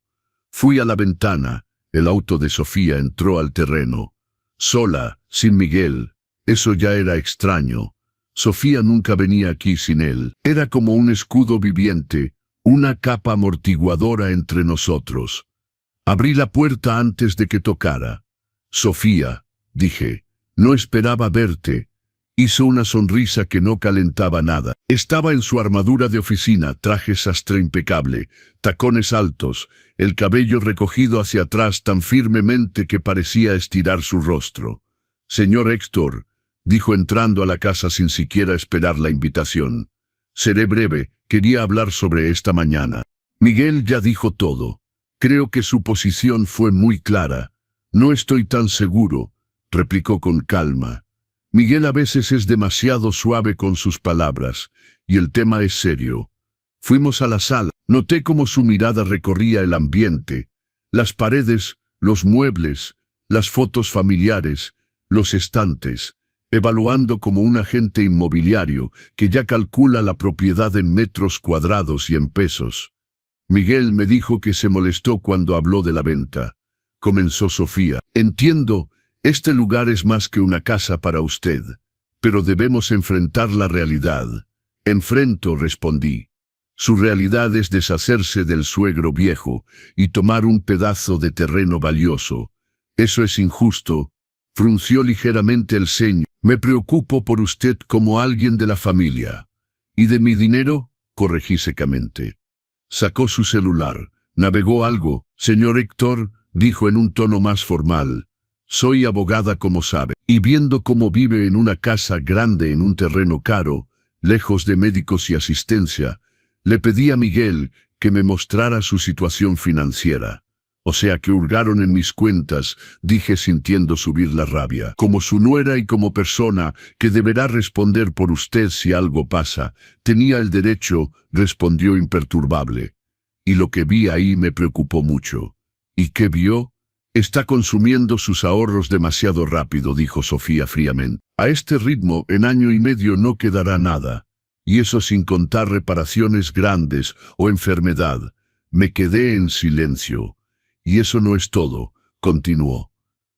Fui a la ventana. El auto de Sofía entró al terreno. Sola, sin Miguel. Eso ya era extraño. Sofía nunca venía aquí sin él. Era como un escudo viviente, una capa amortiguadora entre nosotros. Abrí la puerta antes de que tocara. Sofía, dije, no esperaba verte. Hizo una sonrisa que no calentaba nada. Estaba en su armadura de oficina, traje sastre impecable, tacones altos, el cabello recogido hacia atrás tan firmemente que parecía estirar su rostro. Señor Héctor, dijo entrando a la casa sin siquiera esperar la invitación. Seré breve, quería hablar sobre esta mañana. Miguel ya dijo todo. Creo que su posición fue muy clara. No estoy tan seguro, replicó con calma. Miguel a veces es demasiado suave con sus palabras, y el tema es serio. Fuimos a la sala. Noté cómo su mirada recorría el ambiente, las paredes, los muebles, las fotos familiares, los estantes, evaluando como un agente inmobiliario que ya calcula la propiedad en metros cuadrados y en pesos. Miguel me dijo que se molestó cuando habló de la venta. Comenzó Sofía. Entiendo, este lugar es más que una casa para usted, pero debemos enfrentar la realidad. Enfrento, respondí. Su realidad es deshacerse del suegro viejo y tomar un pedazo de terreno valioso. Eso es injusto. Frunció ligeramente el ceño. Me preocupo por usted como alguien de la familia. ¿Y de mi dinero? Corregí secamente. Sacó su celular. Navegó algo. Señor Héctor, dijo en un tono más formal. Soy abogada como sabe, y viendo cómo vive en una casa grande en un terreno caro, lejos de médicos y asistencia, le pedí a Miguel que me mostrara su situación financiera. O sea que hurgaron en mis cuentas, dije sintiendo subir la rabia. Como su nuera y como persona que deberá responder por usted si algo pasa, tenía el derecho, respondió imperturbable. Y lo que vi ahí me preocupó mucho. ¿Y qué vio? Está consumiendo sus ahorros demasiado rápido, dijo Sofía fríamente. A este ritmo, en año y medio no quedará nada. Y eso sin contar reparaciones grandes o enfermedad. Me quedé en silencio. Y eso no es todo, continuó.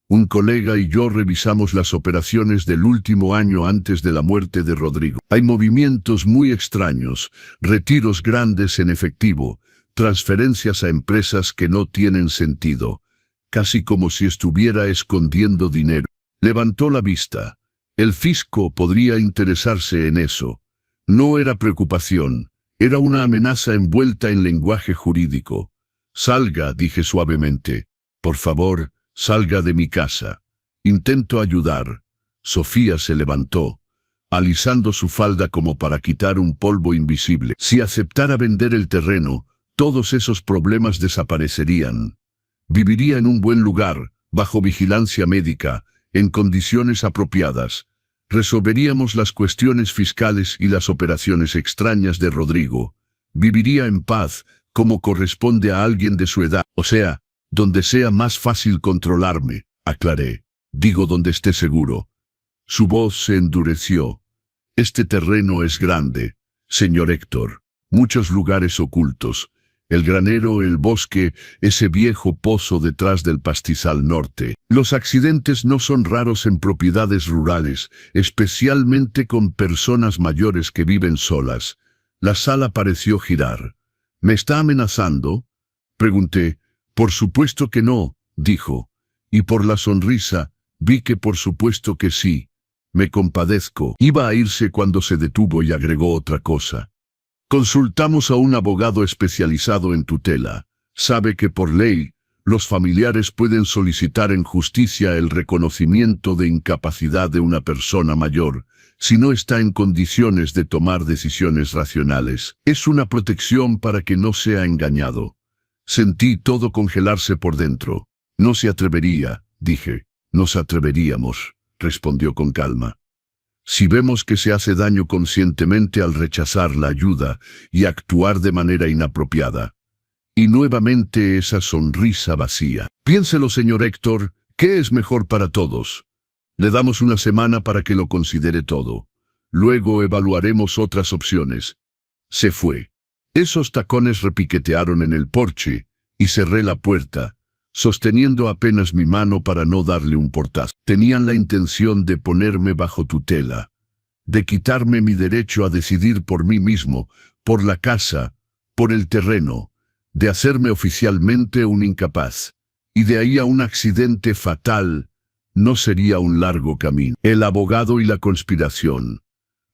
Un colega y yo revisamos las operaciones del último año antes de la muerte de Rodrigo. Hay movimientos muy extraños, retiros grandes en efectivo, transferencias a empresas que no tienen sentido, casi como si estuviera escondiendo dinero. Levantó la vista. El fisco podría interesarse en eso. No era preocupación, era una amenaza envuelta en lenguaje jurídico. Salga, dije suavemente. Por favor, salga de mi casa. Intento ayudar. Sofía se levantó, alisando su falda como para quitar un polvo invisible. Si aceptara vender el terreno, todos esos problemas desaparecerían. Viviría en un buen lugar, bajo vigilancia médica, en condiciones apropiadas. Resolveríamos las cuestiones fiscales y las operaciones extrañas de Rodrigo. Viviría en paz, como corresponde a alguien de su edad, o sea, donde sea más fácil controlarme, aclaré. Digo donde esté seguro. Su voz se endureció. Este terreno es grande, señor Héctor. Muchos lugares ocultos. El granero, el bosque, ese viejo pozo detrás del pastizal norte. Los accidentes no son raros en propiedades rurales, especialmente con personas mayores que viven solas. La sala pareció girar. ¿Me está amenazando?, pregunté. Por supuesto que no, dijo. Y por la sonrisa, vi que por supuesto que sí. Me compadezco. Iba a irse cuando se detuvo y agregó otra cosa. Consultamos a un abogado especializado en tutela. Sabe que por ley, los familiares pueden solicitar en justicia el reconocimiento de incapacidad de una persona mayor, si no está en condiciones de tomar decisiones racionales. Es una protección para que no sea engañado. Sentí todo congelarse por dentro. No se atrevería, dije. Nos atreveríamos, respondió con calma. Si vemos que se hace daño conscientemente al rechazar la ayuda y actuar de manera inapropiada. Y nuevamente esa sonrisa vacía. Piénselo, señor Héctor, ¿qué es mejor para todos? Le damos una semana para que lo considere todo. Luego evaluaremos otras opciones. Se fue. Esos tacones repiquetearon en el porche, y cerré la puerta, sosteniendo apenas mi mano para no darle un portazo. Tenían la intención de ponerme bajo tutela, de quitarme mi derecho a decidir por mí mismo, por la casa, por el terreno, de hacerme oficialmente un incapaz. Y de ahí a un accidente fatal, no sería un largo camino. El abogado y la conspiración.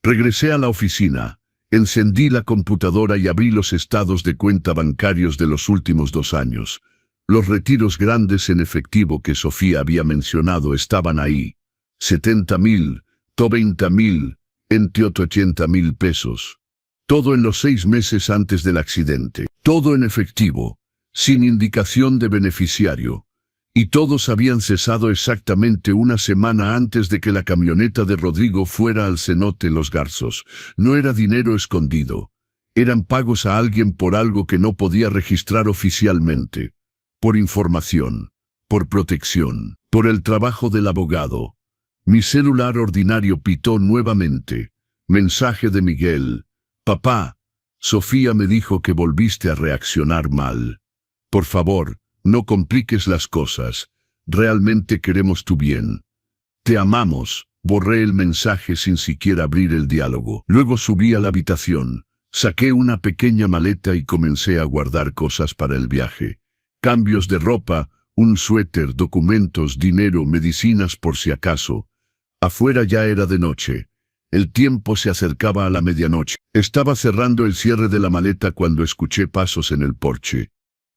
Regresé a la oficina, encendí la computadora y abrí los estados de cuenta bancarios de los últimos 2 años. Los retiros grandes en efectivo que Sofía había mencionado estaban ahí. 70,000, 90,000, entre 80,000 pesos. Todo en los 6 meses antes del accidente. Todo en efectivo, sin indicación de beneficiario. Y todos habían cesado exactamente una semana antes de que la camioneta de Rodrigo fuera al cenote Los Garzos. No era dinero escondido. Eran pagos a alguien por algo que no podía registrar oficialmente. Por información, por protección, por el trabajo del abogado. Mi celular ordinario pitó nuevamente. Mensaje de Miguel. Papá, Sofía me dijo que volviste a reaccionar mal. Por favor, no compliques las cosas. Realmente queremos tu bien. Te amamos. Borré el mensaje sin siquiera abrir el diálogo. Luego subí a la habitación. Saqué una pequeña maleta y comencé a guardar cosas para el viaje. Cambios de ropa, un suéter, documentos, dinero, medicinas por si acaso. Afuera ya era de noche. El tiempo se acercaba a la medianoche. Estaba cerrando el cierre de la maleta cuando escuché pasos en el porche.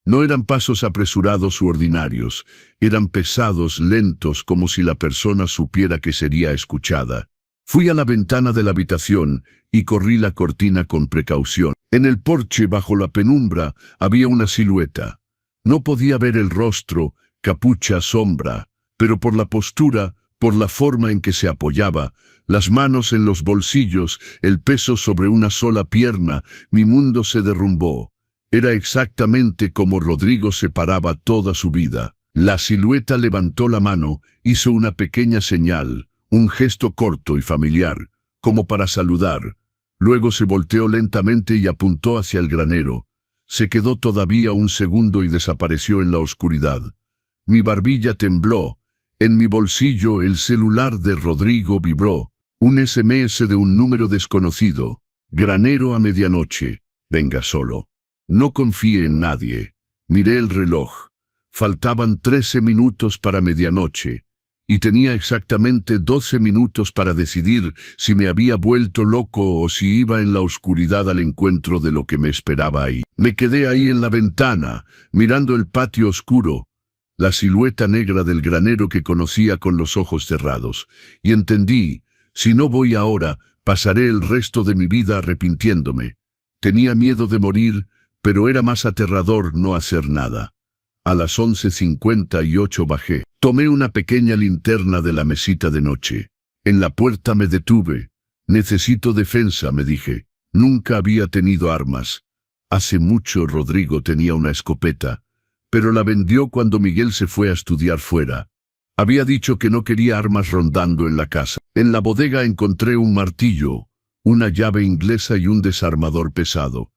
No eran pasos apresurados u ordinarios, eran pesados, lentos, como si la persona supiera que sería escuchada. Fui a la ventana de la habitación y corrí la cortina con precaución. En el porche, bajo la penumbra, había una silueta. No podía ver el rostro, capucha, sombra, pero por la postura, por la forma en que se apoyaba, las manos en los bolsillos, el peso sobre una sola pierna, mi mundo se derrumbó. Era exactamente como Rodrigo se paraba toda su vida. La silueta levantó la mano, hizo una pequeña señal, un gesto corto y familiar, como para saludar. Luego se volteó lentamente y apuntó hacia el granero. Se quedó todavía un segundo y desapareció en la oscuridad. Mi barbilla tembló. En mi bolsillo el celular de Rodrigo vibró. Un SMS de un número desconocido. Granero a medianoche. Venga solo. No confíe en nadie. Miré el reloj. Faltaban 13 minutos para medianoche. Y tenía exactamente 12 minutos para decidir si me había vuelto loco o si iba en la oscuridad al encuentro de lo que me esperaba ahí. Me quedé ahí en la ventana, mirando el patio oscuro, la silueta negra del granero que conocía con los ojos cerrados, y entendí, si no voy ahora, pasaré el resto de mi vida arrepintiéndome. Tenía miedo de morir, pero era más aterrador no hacer nada. A las 11:58 bajé. Tomé una pequeña linterna de la mesita de noche. En la puerta me detuve. Necesito defensa, me dije. Nunca había tenido armas. Hace mucho Rodrigo tenía una escopeta, pero la vendió cuando Miguel se fue a estudiar fuera. Había dicho que no quería armas rondando en la casa. En la bodega encontré un martillo, una llave inglesa y un desarmador pesado.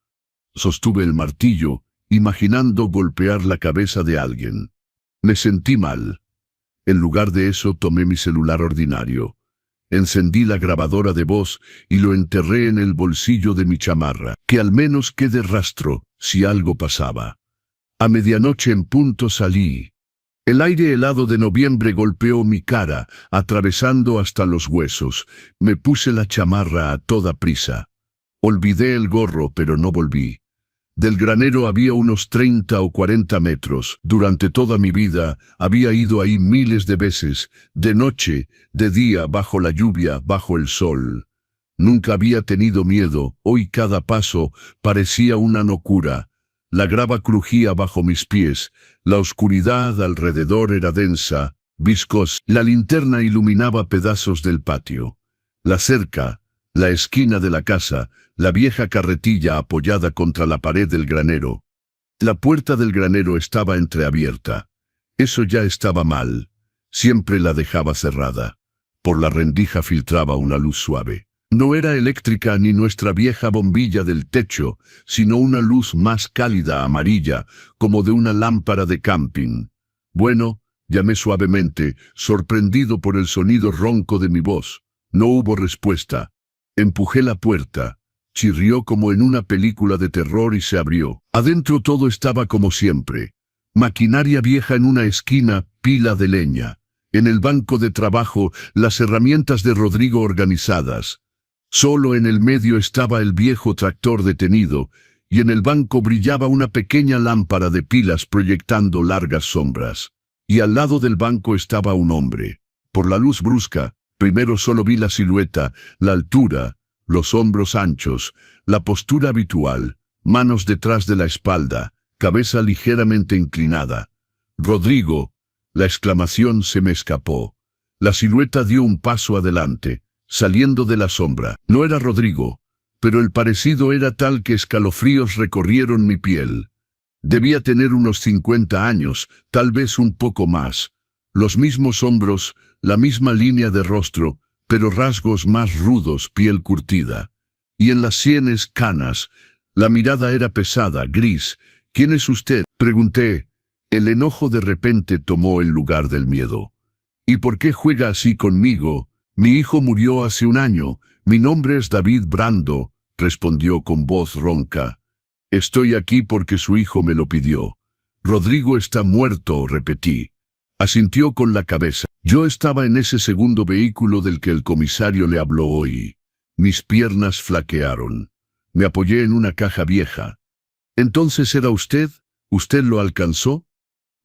Sostuve el martillo, imaginando golpear la cabeza de alguien. Me sentí mal. En lugar de eso tomé mi celular ordinario. Encendí la grabadora de voz y lo enterré en el bolsillo de mi chamarra. Que al menos quede rastro, si algo pasaba. A medianoche en punto salí. El aire helado de noviembre golpeó mi cara, atravesando hasta los huesos. Me puse la chamarra a toda prisa. Olvidé el gorro, pero no volví. Del granero había unos 30 o 40 metros. Durante toda mi vida había ido ahí miles de veces, de noche, de día, bajo la lluvia, bajo el sol. Nunca había tenido miedo. Hoy cada paso parecía una locura. La grava crujía bajo mis pies, la oscuridad alrededor era densa, viscosa. La linterna iluminaba pedazos del patio. La cerca, la esquina de la casa, la vieja carretilla apoyada contra la pared del granero. La puerta del granero estaba entreabierta. Eso ya estaba mal. Siempre la dejaba cerrada. Por la rendija filtraba una luz suave. No era eléctrica ni nuestra vieja bombilla del techo, sino una luz más cálida, amarilla, como de una lámpara de camping. Bueno, llamé suavemente, sorprendido por el sonido ronco de mi voz. No hubo respuesta. Empujé la puerta. Chirrió como en una película de terror y se abrió. Adentro todo estaba como siempre. Maquinaria vieja en una esquina, pila de leña. En el banco de trabajo, las herramientas de Rodrigo organizadas. Solo en el medio estaba el viejo tractor detenido, y en el banco brillaba una pequeña lámpara de pilas proyectando largas sombras. Y al lado del banco estaba un hombre. Por la luz brusca, primero solo vi la silueta, la altura, los hombros anchos, la postura habitual, manos detrás de la espalda, cabeza ligeramente inclinada. «Rodrigo», la exclamación se me escapó. La silueta dio un paso adelante, saliendo de la sombra. No era Rodrigo, pero el parecido era tal que escalofríos recorrieron mi piel. Debía tener unos 50 años, tal vez un poco más. Los mismos hombros, la misma línea de rostro, pero rasgos más rudos, piel curtida. Y en las sienes canas. La mirada era pesada, gris. «¿Quién es usted?», pregunté. El enojo de repente tomó el lugar del miedo. «¿Y por qué juega así conmigo? Mi hijo murió hace un año. Mi nombre es David Brando», respondió con voz ronca. «Estoy aquí porque su hijo me lo pidió». «Rodrigo está muerto», repetí. Asintió con la cabeza. Yo estaba en ese segundo vehículo del que el comisario le habló hoy. Mis piernas flaquearon. Me apoyé en una caja vieja. «¿Entonces era usted? ¿Usted lo alcanzó?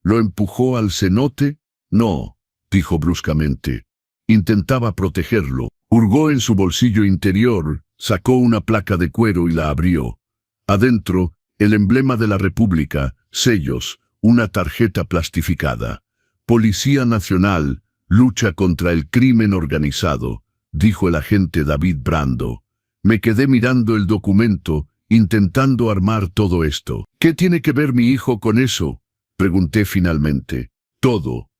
¿Lo empujó al cenote?» «No», dijo bruscamente. Intentaba protegerlo. Hurgó en su bolsillo interior, sacó una placa de cuero y la abrió. Adentro, el emblema de la República, sellos, una tarjeta plastificada. «Policía Nacional, lucha contra el crimen organizado», dijo el agente David Brando. Me quedé mirando el documento, intentando armar todo esto. «¿Qué tiene que ver mi hijo con eso?», pregunté finalmente. «Todo».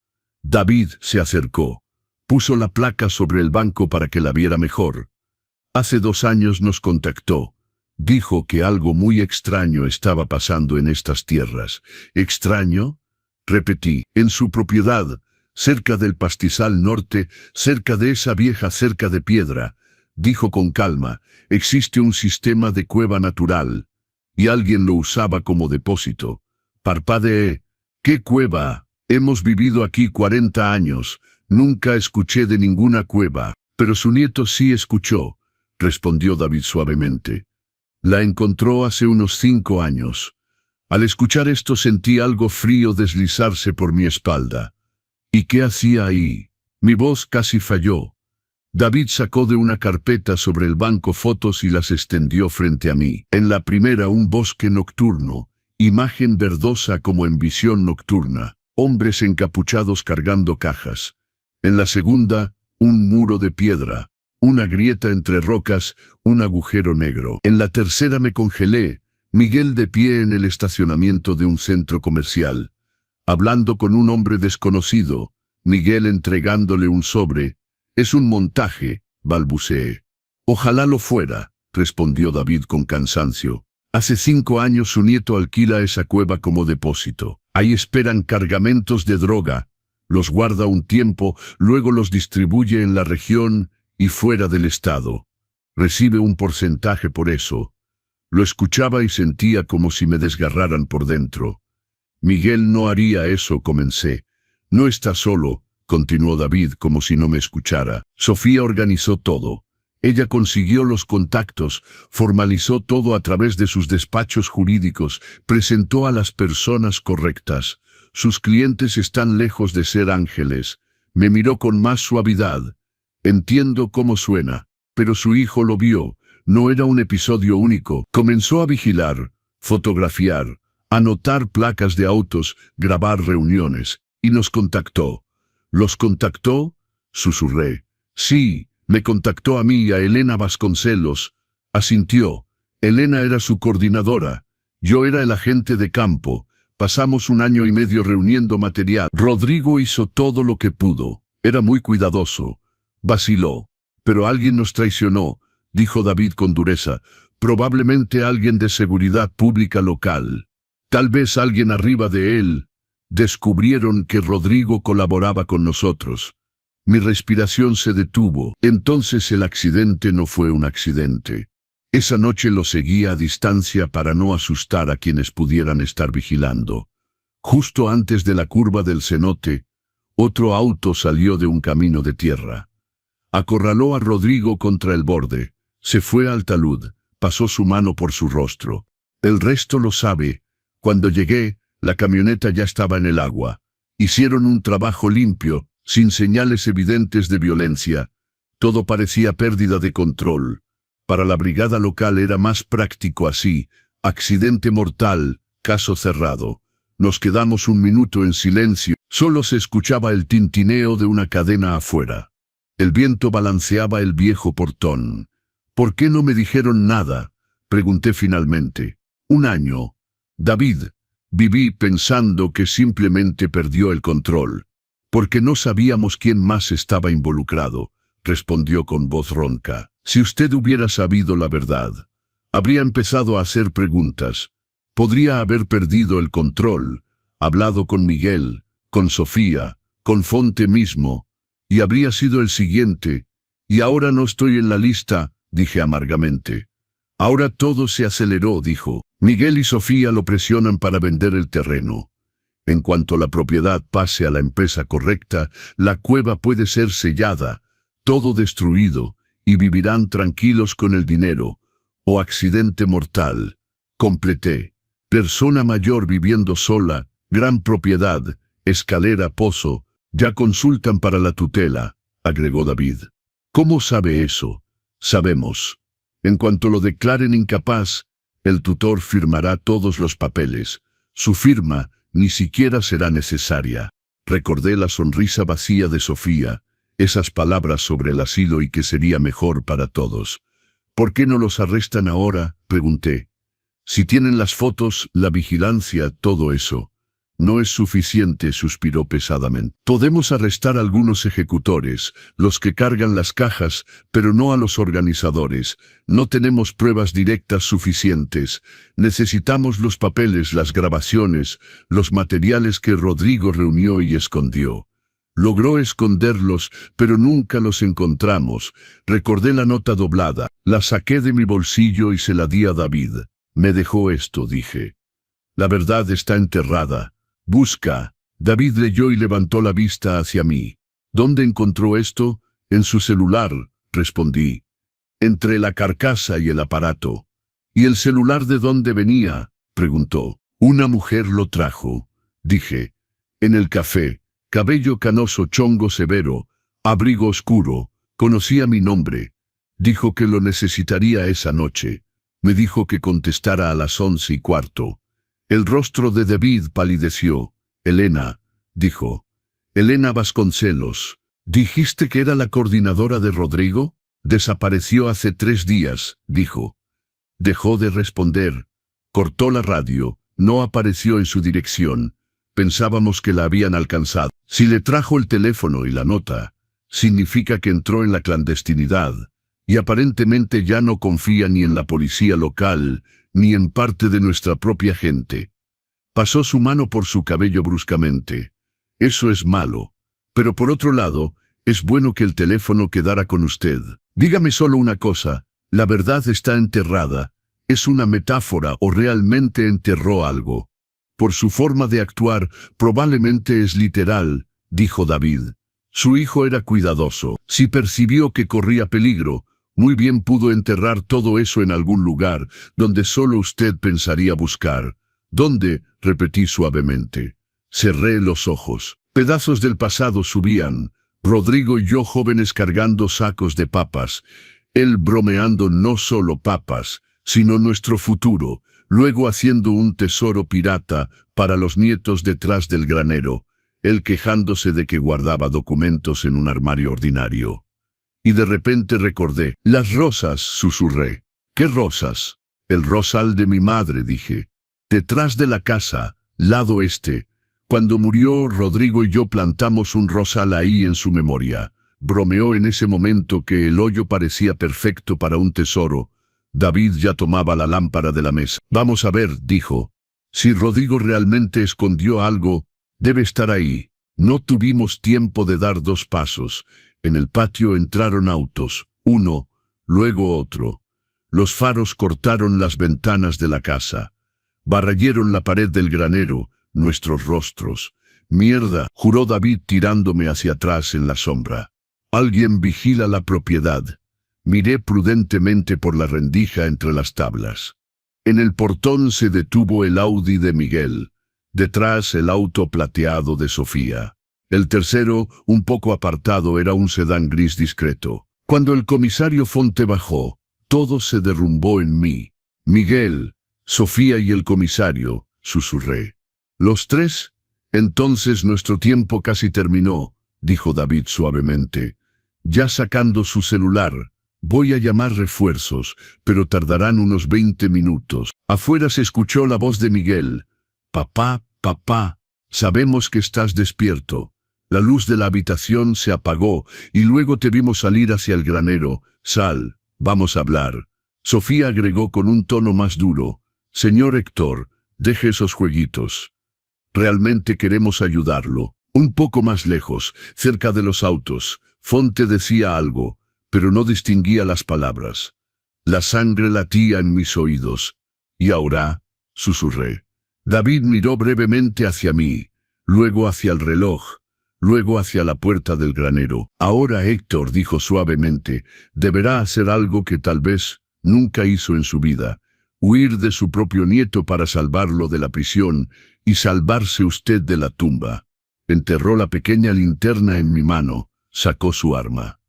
David se acercó. Puso la placa sobre el banco para que la viera mejor. «Hace 2 años nos contactó. Dijo que algo muy extraño estaba pasando en estas tierras». «¿Extraño?», repetí. «En su propiedad, cerca del pastizal norte, cerca de esa vieja cerca de piedra», dijo con calma. «Existe un sistema de cueva natural, y alguien lo usaba como depósito». Parpadeé. «¿Qué cueva? Hemos vivido aquí 40 años. Nunca escuché de ninguna cueva». «Pero su nieto sí escuchó», respondió David suavemente. «La encontró hace unos 5 años. Al escuchar esto sentí algo frío deslizarse por mi espalda. ¿Y qué hacía ahí?». Mi voz casi falló. David sacó de una carpeta sobre el banco fotos y las extendió frente a mí. En la primera, un bosque nocturno, imagen verdosa como en visión nocturna, hombres encapuchados cargando cajas. En la segunda, un muro de piedra, una grieta entre rocas, un agujero negro. En la tercera me congelé, Miguel de pie en el estacionamiento de un centro comercial, hablando con un hombre desconocido, Miguel entregándole un sobre. «Es un montaje», balbuceé. «Ojalá lo fuera», respondió David con cansancio. «Hace 5 años su nieto alquila esa cueva como depósito. Ahí esperan cargamentos de droga. Los guarda un tiempo, luego los distribuye en la región y fuera del estado. Recibe un porcentaje por eso». Lo escuchaba y sentía como si me desgarraran por dentro. «Miguel no haría eso», comencé. No está solo, continuó David como si no me escuchara. Sofía organizó todo. Ella consiguió los contactos, formalizó todo a través de sus despachos jurídicos, presentó a las personas correctas. Sus clientes están lejos de ser ángeles. Me miró con más suavidad. Entiendo cómo suena, pero su hijo lo vio. No era un episodio único. Comenzó a vigilar, fotografiar, anotar placas de autos, grabar reuniones, y nos contactó. ¿Los contactó? Susurré. Sí. Me contactó a mí y a Elena Vasconcelos. Asintió. Elena era su coordinadora. Yo era el agente de campo. Pasamos 1 año y medio reuniendo material. Rodrigo hizo todo lo que pudo. Era muy cuidadoso. Vaciló. Pero alguien nos traicionó, dijo David con dureza. Probablemente alguien de seguridad pública local. Tal vez alguien arriba de él. Descubrieron que Rodrigo colaboraba con nosotros. Mi respiración se detuvo. Entonces el accidente no fue un accidente. Esa noche lo seguía a distancia para no asustar a quienes pudieran estar vigilando. Justo antes de la curva del cenote, otro auto salió de un camino de tierra. Acorraló a Rodrigo contra el borde. Se fue al talud. Pasó su mano por su rostro. El resto lo sabe. Cuando llegué, la camioneta ya estaba en el agua. Hicieron un trabajo limpio, sin señales evidentes de violencia. Todo parecía pérdida de control. Para la brigada local era más práctico así. Accidente mortal, caso cerrado. Nos quedamos 1 minuto en silencio. Solo se escuchaba el tintineo de una cadena afuera. El viento balanceaba el viejo portón. ¿Por qué no me dijeron nada? Pregunté finalmente. 1 año. David, viví pensando que simplemente perdió el control. Porque no sabíamos quién más estaba involucrado, respondió con voz ronca. Si usted hubiera sabido la verdad, habría empezado a hacer preguntas. Podría haber perdido el control, hablado con Miguel, con Sofía, con Fonte mismo, y habría sido el siguiente. Y ahora no estoy en la lista, dije amargamente. Ahora todo se aceleró, dijo. Miguel y Sofía lo presionan para vender el terreno. En cuanto la propiedad pase a la empresa correcta, la cueva puede ser sellada, todo destruido, y vivirán tranquilos con el dinero. O accidente mortal. Completé. Persona mayor viviendo sola, gran propiedad, escalera, pozo, ya consultan para la tutela, agregó David. ¿Cómo sabe eso? Sabemos. En cuanto lo declaren incapaz, el tutor firmará todos los papeles. Su firma ni siquiera será necesaria. Recordé la sonrisa vacía de Sofía, esas palabras sobre el asilo y que sería mejor para todos. ¿Por qué no los arrestan ahora?, pregunté. Si tienen las fotos, la vigilancia, todo eso. No es suficiente, suspiró pesadamente. Podemos arrestar a algunos ejecutores, los que cargan las cajas, pero no a los organizadores. No tenemos pruebas directas suficientes. Necesitamos los papeles, las grabaciones, los materiales que Rodrigo reunió y escondió. Logró esconderlos, pero nunca los encontramos. Recordé la nota doblada. La saqué de mi bolsillo y se la di a David. Me dejó esto, dije. La verdad está enterrada. Busca. David leyó y levantó la vista hacia mí. ¿Dónde encontró esto? En su celular, respondí. Entre la carcasa y el aparato. ¿Y el celular de dónde venía?, preguntó. Una mujer lo trajo, dije. En el café. Cabello canoso, chongo severo, abrigo oscuro. Conocía mi nombre. Dijo que lo necesitaría esa noche. Me dijo que contestara a las 11:15. El rostro de David palideció. Elena, dijo. Elena Vasconcelos. ¿Dijiste que era la coordinadora de Rodrigo? Desapareció hace 3 días, dijo. Dejó de responder. Cortó la radio. No apareció en su dirección. Pensábamos que la habían alcanzado. Si le trajo el teléfono y la nota, significa que entró en la clandestinidad, y aparentemente ya no confía ni en la policía local, ni en parte de nuestra propia gente. Pasó su mano por su cabello bruscamente. Eso es malo. Pero por otro lado, es bueno que el teléfono quedara con usted. Dígame solo una cosa, ¿la verdad está enterrada? ¿Es una metáfora o realmente enterró algo? Por su forma de actuar, probablemente es literal, dijo David. Su hijo era cuidadoso. Si percibió que corría peligro, muy bien pudo enterrar todo eso en algún lugar donde solo usted pensaría buscar. ¿Dónde? Repetí suavemente. Cerré los ojos. Pedazos del pasado subían. Rodrigo y yo jóvenes cargando sacos de papas. Él bromeando no solo papas, sino nuestro futuro. Luego haciendo un tesoro pirata para los nietos detrás del granero. Él quejándose de que guardaba documentos en un armario ordinario. Y de repente recordé. Las rosas, susurré. ¿Qué rosas? El rosal de mi madre, dije. Detrás de la casa, lado este. Cuando murió Rodrigo y yo plantamos un rosal ahí en su memoria. Bromeó en ese momento que el hoyo parecía perfecto para un tesoro. David ya tomaba la lámpara de la mesa. Vamos a ver, dijo. Si Rodrigo realmente escondió algo, debe estar ahí. No tuvimos tiempo de dar 2 pasos. En el patio entraron autos, uno, luego otro. Los faros cortaron las ventanas de la casa. Barrayeron la pared del granero, nuestros rostros. Mierda, juró David tirándome hacia atrás en la sombra. Alguien vigila la propiedad. Miré prudentemente por la rendija entre las tablas. En el portón se detuvo el Audi de Miguel. Detrás el auto plateado de Sofía. El tercero, un poco apartado, era un sedán gris discreto. Cuando el comisario Fonte bajó, todo se derrumbó en mí. Miguel, Sofía y el comisario, susurré. ¿Los 3? Entonces nuestro tiempo casi terminó, dijo David suavemente. Ya sacando su celular. Voy a llamar refuerzos, pero tardarán unos 20 minutos. Afuera se escuchó la voz de Miguel. Papá, papá, sabemos que estás despierto. La luz de la habitación se apagó y luego te vimos salir hacia el granero. Sal, vamos a hablar. Sofía agregó con un tono más duro. Señor Héctor, deje esos jueguitos. Realmente queremos ayudarlo. Un poco más lejos, cerca de los autos, Fonte decía algo, pero no distinguía las palabras. La sangre latía en mis oídos. ¿Y ahora? Susurré. David miró brevemente hacia mí, luego hacia el reloj, luego hacia la puerta del granero. Ahora Héctor, dijo suavemente, deberá hacer algo que tal vez nunca hizo en su vida. Huir de su propio nieto para salvarlo de la prisión y salvarse usted de la tumba. Enterró la pequeña linterna en mi mano, sacó su arma.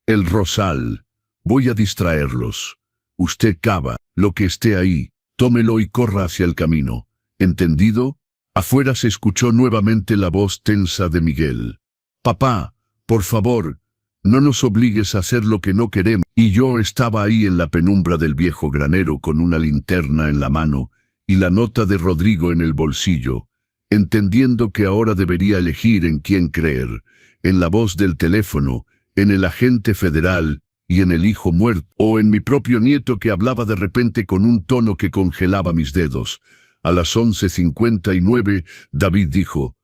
El rosal. Voy a distraerlos. Usted cava lo que esté ahí, tómelo y corra hacia el camino. ¿Entendido? Afuera se escuchó nuevamente la voz tensa de Miguel. Papá, por favor, no nos obligues a hacer lo que no queremos. Y yo estaba ahí en la penumbra del viejo granero con una linterna en la mano y la nota de Rodrigo en el bolsillo, entendiendo que ahora debería elegir en quién creer, en la voz del teléfono, en el agente federal y en el hijo muerto, o en mi propio nieto que hablaba de repente con un tono que congelaba mis dedos. A las 11:59, David dijo,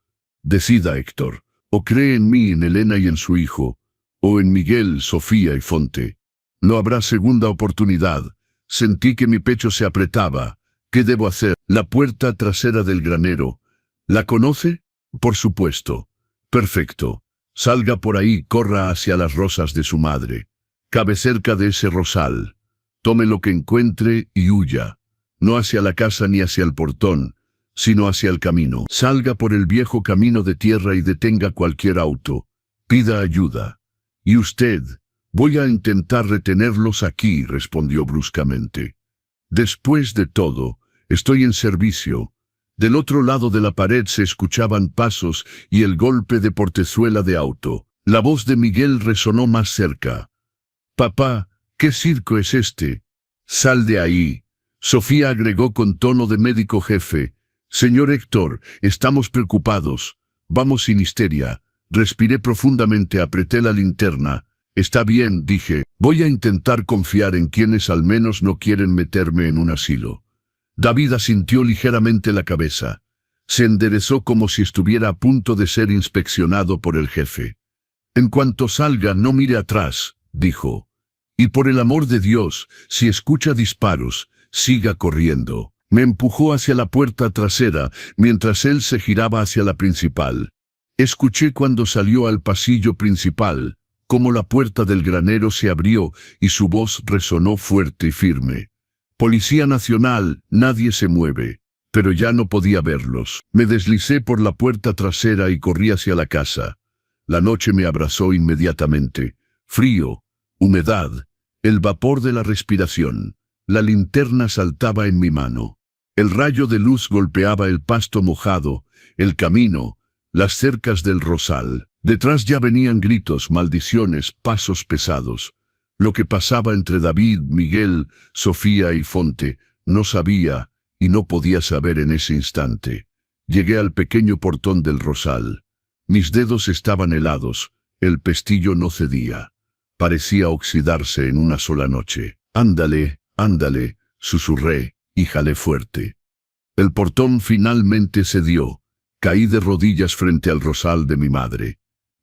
decida Héctor, o cree en mí, en Elena y en su hijo, o en Miguel, Sofía y Fonte. No habrá segunda oportunidad. Sentí que mi pecho se apretaba. ¿Qué debo hacer? La puerta trasera del granero. ¿La conoce? Por supuesto. Perfecto. Salga por ahí, corra hacia las rosas de su madre. Cabe cerca de ese rosal. Tome lo que encuentre y huya. No hacia la casa ni hacia el portón, sino hacia el camino. Salga por el viejo camino de tierra y detenga cualquier auto. Pida ayuda. ¿Y usted? Voy a intentar retenerlos aquí, respondió bruscamente. Después de todo, estoy en servicio. Del otro lado de la pared se escuchaban pasos y el golpe de portezuela de auto. La voz de Miguel resonó más cerca. Papá, ¿qué circo es este? Sal de ahí. Sofía agregó con tono de médico jefe. Señor Héctor, estamos preocupados. Vamos sin histeria. Respiré profundamente, apreté la linterna. Está bien, dije. Voy a intentar confiar en quienes al menos no quieren meterme en un asilo. David asintió ligeramente la cabeza. Se enderezó como si estuviera a punto de ser inspeccionado por el jefe. En cuanto salga, no mire atrás, dijo. Y por el amor de Dios, si escucha disparos, siga corriendo. Me empujó hacia la puerta trasera, mientras él se giraba hacia la principal. Escuché cuando salió al pasillo principal, cómo la puerta del granero se abrió y su voz resonó fuerte y firme. Policía Nacional, nadie se mueve. Pero ya no podía verlos. Me deslicé por la puerta trasera y corrí hacia la casa. La noche me abrazó inmediatamente. Frío, humedad, el vapor de la respiración. La linterna saltaba en mi mano. El rayo de luz golpeaba el pasto mojado, el camino, las cercas del rosal. Detrás ya venían gritos, maldiciones, pasos pesados. Lo que pasaba entre David, Miguel, Sofía y Fonte, no sabía y no podía saber en ese instante. Llegué al pequeño portón del rosal. Mis dedos estaban helados, el pestillo no cedía. Parecía oxidarse en una sola noche. Ándale, ándale, susurré y jalé fuerte. El portón finalmente cedió. Caí de rodillas frente al rosal de mi madre.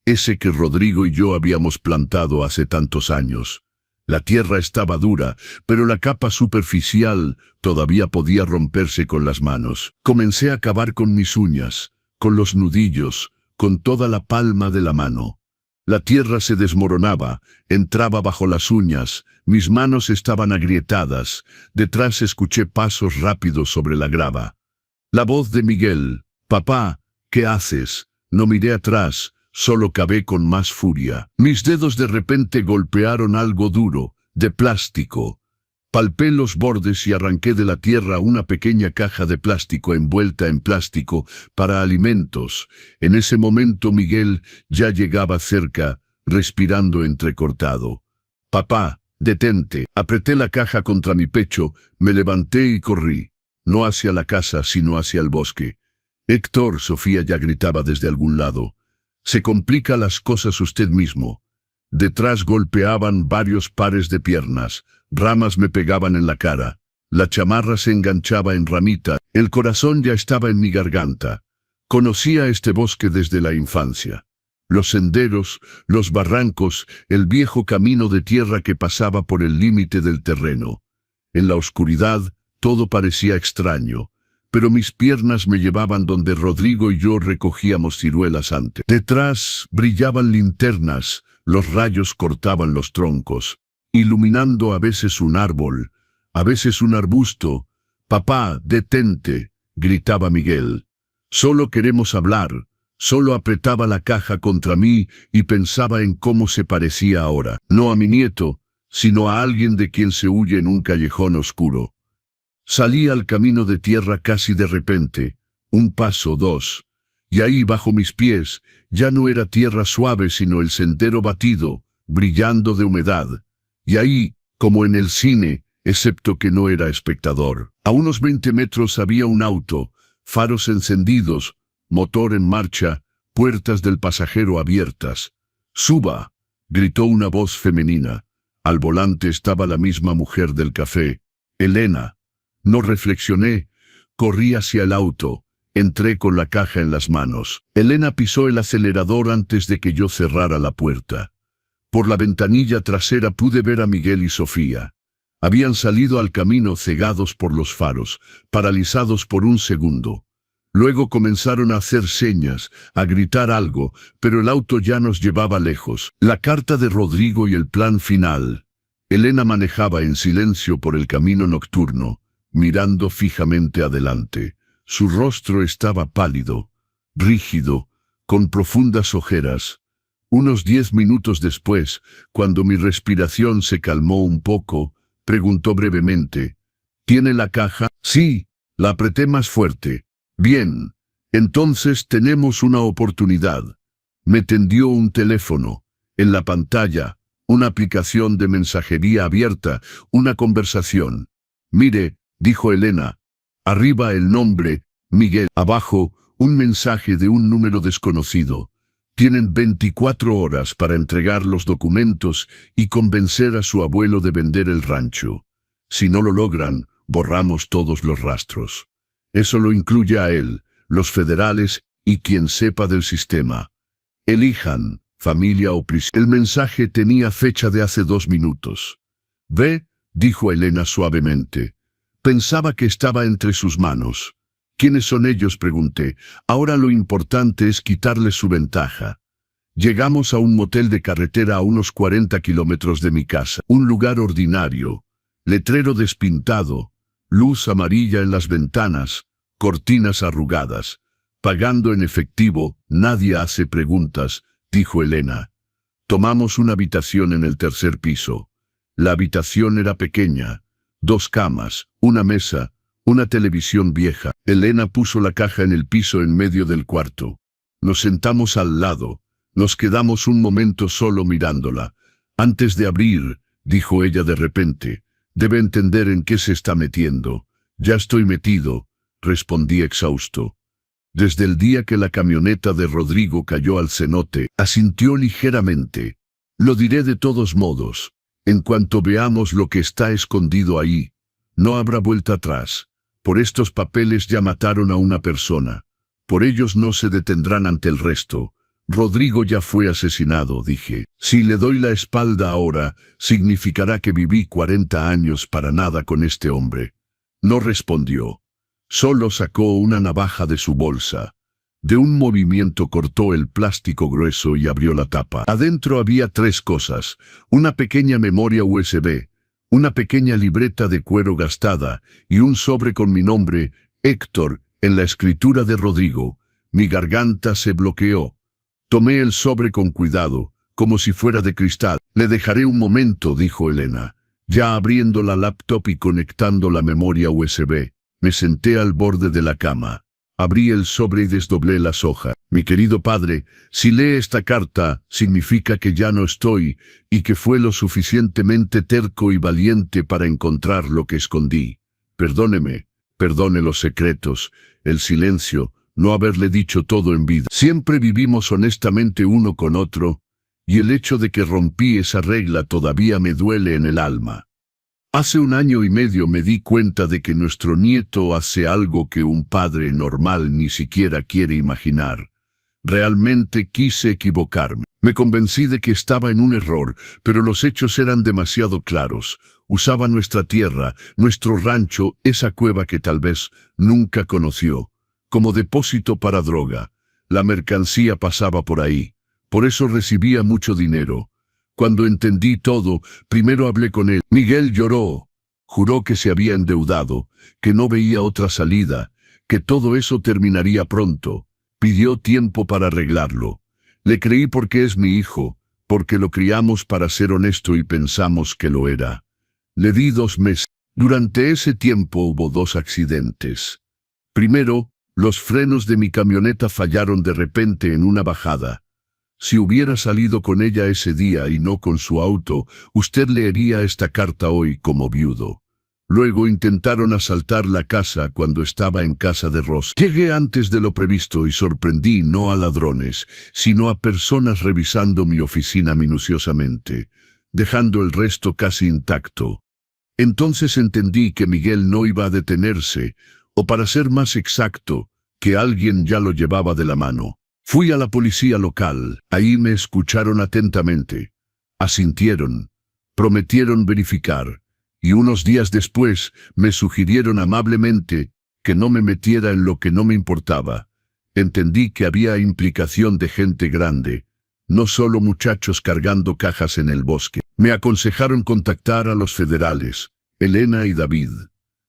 Ese que Rodrigo y yo habíamos plantado hace tantos años. La tierra estaba dura, pero la capa superficial todavía podía romperse con las manos. Comencé a cavar con mis uñas, con los nudillos, con toda la palma de la mano. La tierra se desmoronaba, entraba bajo las uñas, mis manos estaban agrietadas, detrás escuché pasos rápidos sobre la grava. La voz de Miguel: «Papá, ¿qué haces?». No miré atrás. Solo cavé con más furia. Mis dedos de repente golpearon algo duro, de plástico. Palpé los bordes y arranqué de la tierra una pequeña caja de plástico envuelta en plástico para alimentos. En ese momento Miguel ya llegaba cerca, respirando entrecortado. «Papá, detente». Apreté la caja contra mi pecho, me levanté y corrí. No hacia la casa, sino hacia el bosque. «Héctor», Sofía ya gritaba desde algún lado. «Se complica las cosas usted mismo». Detrás golpeaban varios pares de piernas, ramas me pegaban en la cara, la chamarra se enganchaba en ramita, el corazón ya estaba en mi garganta. Conocía este bosque desde la infancia. Los senderos, los barrancos, el viejo camino de tierra que pasaba por el límite del terreno. En la oscuridad, todo parecía extraño. Pero mis piernas me llevaban donde Rodrigo y yo recogíamos ciruelas antes. Detrás brillaban linternas, los rayos cortaban los troncos, iluminando a veces un árbol, a veces un arbusto. «Papá, detente», gritaba Miguel. «Solo queremos hablar». Solo apretaba la caja contra mí y pensaba en cómo se parecía ahora. No a mi nieto, sino a alguien de quien se huye en un callejón oscuro. Salí al camino de tierra casi de repente, un paso, dos, y ahí bajo mis pies ya no era tierra suave sino el sendero batido, brillando de humedad, y ahí, como en el cine, excepto que no era espectador. A unos 20 metros había un auto, faros encendidos, motor en marcha, puertas del pasajero abiertas. «Suba», gritó una voz femenina. Al volante estaba la misma mujer del café, Elena. No reflexioné, corrí hacia el auto, entré con la caja en las manos. Elena pisó el acelerador antes de que yo cerrara la puerta. Por la ventanilla trasera pude ver a Miguel y Sofía. Habían salido al camino cegados por los faros, paralizados por un segundo. Luego comenzaron a hacer señas, a gritar algo, pero el auto ya nos llevaba lejos. La carta de Rodrigo y el plan final. Elena manejaba en silencio por el camino nocturno, mirando fijamente adelante. Su rostro estaba pálido, rígido, con profundas ojeras. Unos 10 minutos después, cuando mi respiración se calmó un poco, preguntó brevemente: «¿Tiene la caja?». «Sí», la apreté más fuerte. «Bien, entonces tenemos una oportunidad». Me tendió un teléfono. En la pantalla, una aplicación de mensajería abierta, una conversación. «Mire», dijo Elena. Arriba el nombre, Miguel. Abajo, un mensaje de un número desconocido. «Tienen 24 horas para entregar los documentos y convencer a su abuelo de vender el rancho. Si no lo logran, borramos todos los rastros». Eso lo incluye a él, los federales y quien sepa del sistema. Elijan, familia o prisión. El mensaje tenía fecha de hace 2 minutos. «Ve», dijo Elena suavemente. Pensaba que estaba entre sus manos. ¿Quiénes son ellos?, pregunté. Ahora lo importante es quitarles su ventaja. Llegamos a un motel de carretera a unos 40 kilómetros de mi casa. Un lugar ordinario. Letrero despintado. Luz amarilla en las ventanas. Cortinas arrugadas. Pagando en efectivo, nadie hace preguntas, dijo Elena. Tomamos una habitación en el tercer piso. La habitación era pequeña. 2 camas, una mesa, una televisión vieja. Elena puso la caja en el piso en medio del cuarto. Nos sentamos al lado. Nos quedamos un momento solo mirándola. Antes de abrir, dijo ella de repente, debe entender en qué se está metiendo. Ya estoy metido, respondí exhausto. Desde el día que la camioneta de Rodrigo cayó al cenote, asintió ligeramente. Lo diré de todos modos. En cuanto veamos lo que está escondido ahí, no habrá vuelta atrás. Por estos papeles ya mataron a una persona. Por ellos no se detendrán ante el resto. Rodrigo ya fue asesinado, dije. Si le doy la espalda ahora, significará que viví 40 años para nada con este hombre. No respondió. Solo sacó una navaja de su bolsa. De un movimiento cortó el plástico grueso y abrió la tapa. Adentro había 3 cosas. Una pequeña memoria USB, una pequeña libreta de cuero gastada y un sobre con mi nombre, Héctor, en la escritura de Rodrigo. Mi garganta se bloqueó. Tomé el sobre con cuidado, como si fuera de cristal. Le dejaré un momento, dijo Elena, ya abriendo la laptop y conectando la memoria USB. Me senté al borde de la cama. Abrí el sobre y desdoblé las hojas. Mi querido padre, si lee esta carta, significa que ya no estoy, y que fue lo suficientemente terco y valiente para encontrar lo que escondí. Perdóneme, perdone los secretos, el silencio, no haberle dicho todo en vida. Siempre vivimos honestamente uno con otro, y el hecho de que rompí esa regla todavía me duele en el alma. Hace 1 año y medio me di cuenta de que nuestro nieto hace algo que un padre normal ni siquiera quiere imaginar. Realmente quise equivocarme. Me convencí de que estaba en un error, pero los hechos eran demasiado claros. Usaba nuestra tierra, nuestro rancho, esa cueva que tal vez nunca conoció, como depósito para droga. La mercancía pasaba por ahí. Por eso recibía mucho dinero. Cuando entendí todo, primero hablé con él. Miguel lloró. Juró que se había endeudado, que no veía otra salida, que todo eso terminaría pronto. Pidió tiempo para arreglarlo. Le creí porque es mi hijo, porque lo criamos para ser honesto y pensamos que lo era. Le di 2 meses. Durante ese tiempo hubo 2 accidentes. Primero, los frenos de mi camioneta fallaron de repente en una bajada. Si hubiera salido con ella ese día y no con su auto, usted leería esta carta hoy como viudo. Luego intentaron asaltar la casa cuando estaba en casa de Ross. Llegué antes de lo previsto y sorprendí no a ladrones, sino a personas revisando mi oficina minuciosamente, dejando el resto casi intacto. Entonces entendí que Miguel no iba a detenerse, o para ser más exacto, que alguien ya lo llevaba de la mano. Fui a la policía local, ahí me escucharon atentamente. Asintieron, prometieron verificar, y unos días después me sugirieron amablemente que no me metiera en lo que no me importaba. Entendí que había implicación de gente grande, no solo muchachos cargando cajas en el bosque. Me aconsejaron contactar a los federales, Elena y David.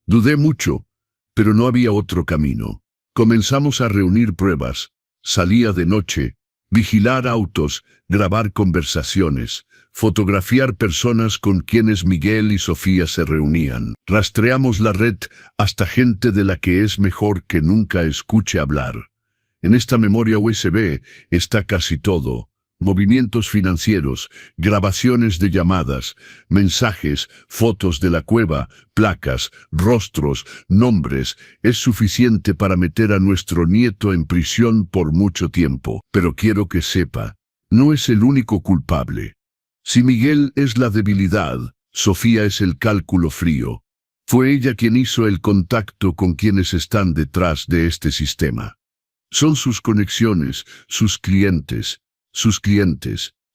Dudé mucho, pero no había otro camino. Comenzamos a reunir pruebas. Salía de noche, vigilar autos, grabar conversaciones, fotografiar personas con quienes Miguel y Sofía se reunían. Rastreamos la red hasta gente de la que es mejor que nunca escuche hablar. En esta memoria USB está casi todo. Movimientos financieros, grabaciones de llamadas, mensajes, fotos de la cueva, placas, rostros, nombres. Es suficiente para meter a nuestro nieto en prisión por mucho tiempo. Pero quiero que sepa, no es el único culpable. Si Miguel es la debilidad, Sofía es el cálculo frío. Fue ella quien hizo el contacto con quienes están detrás de este sistema. Son sus conexiones, sus clientes.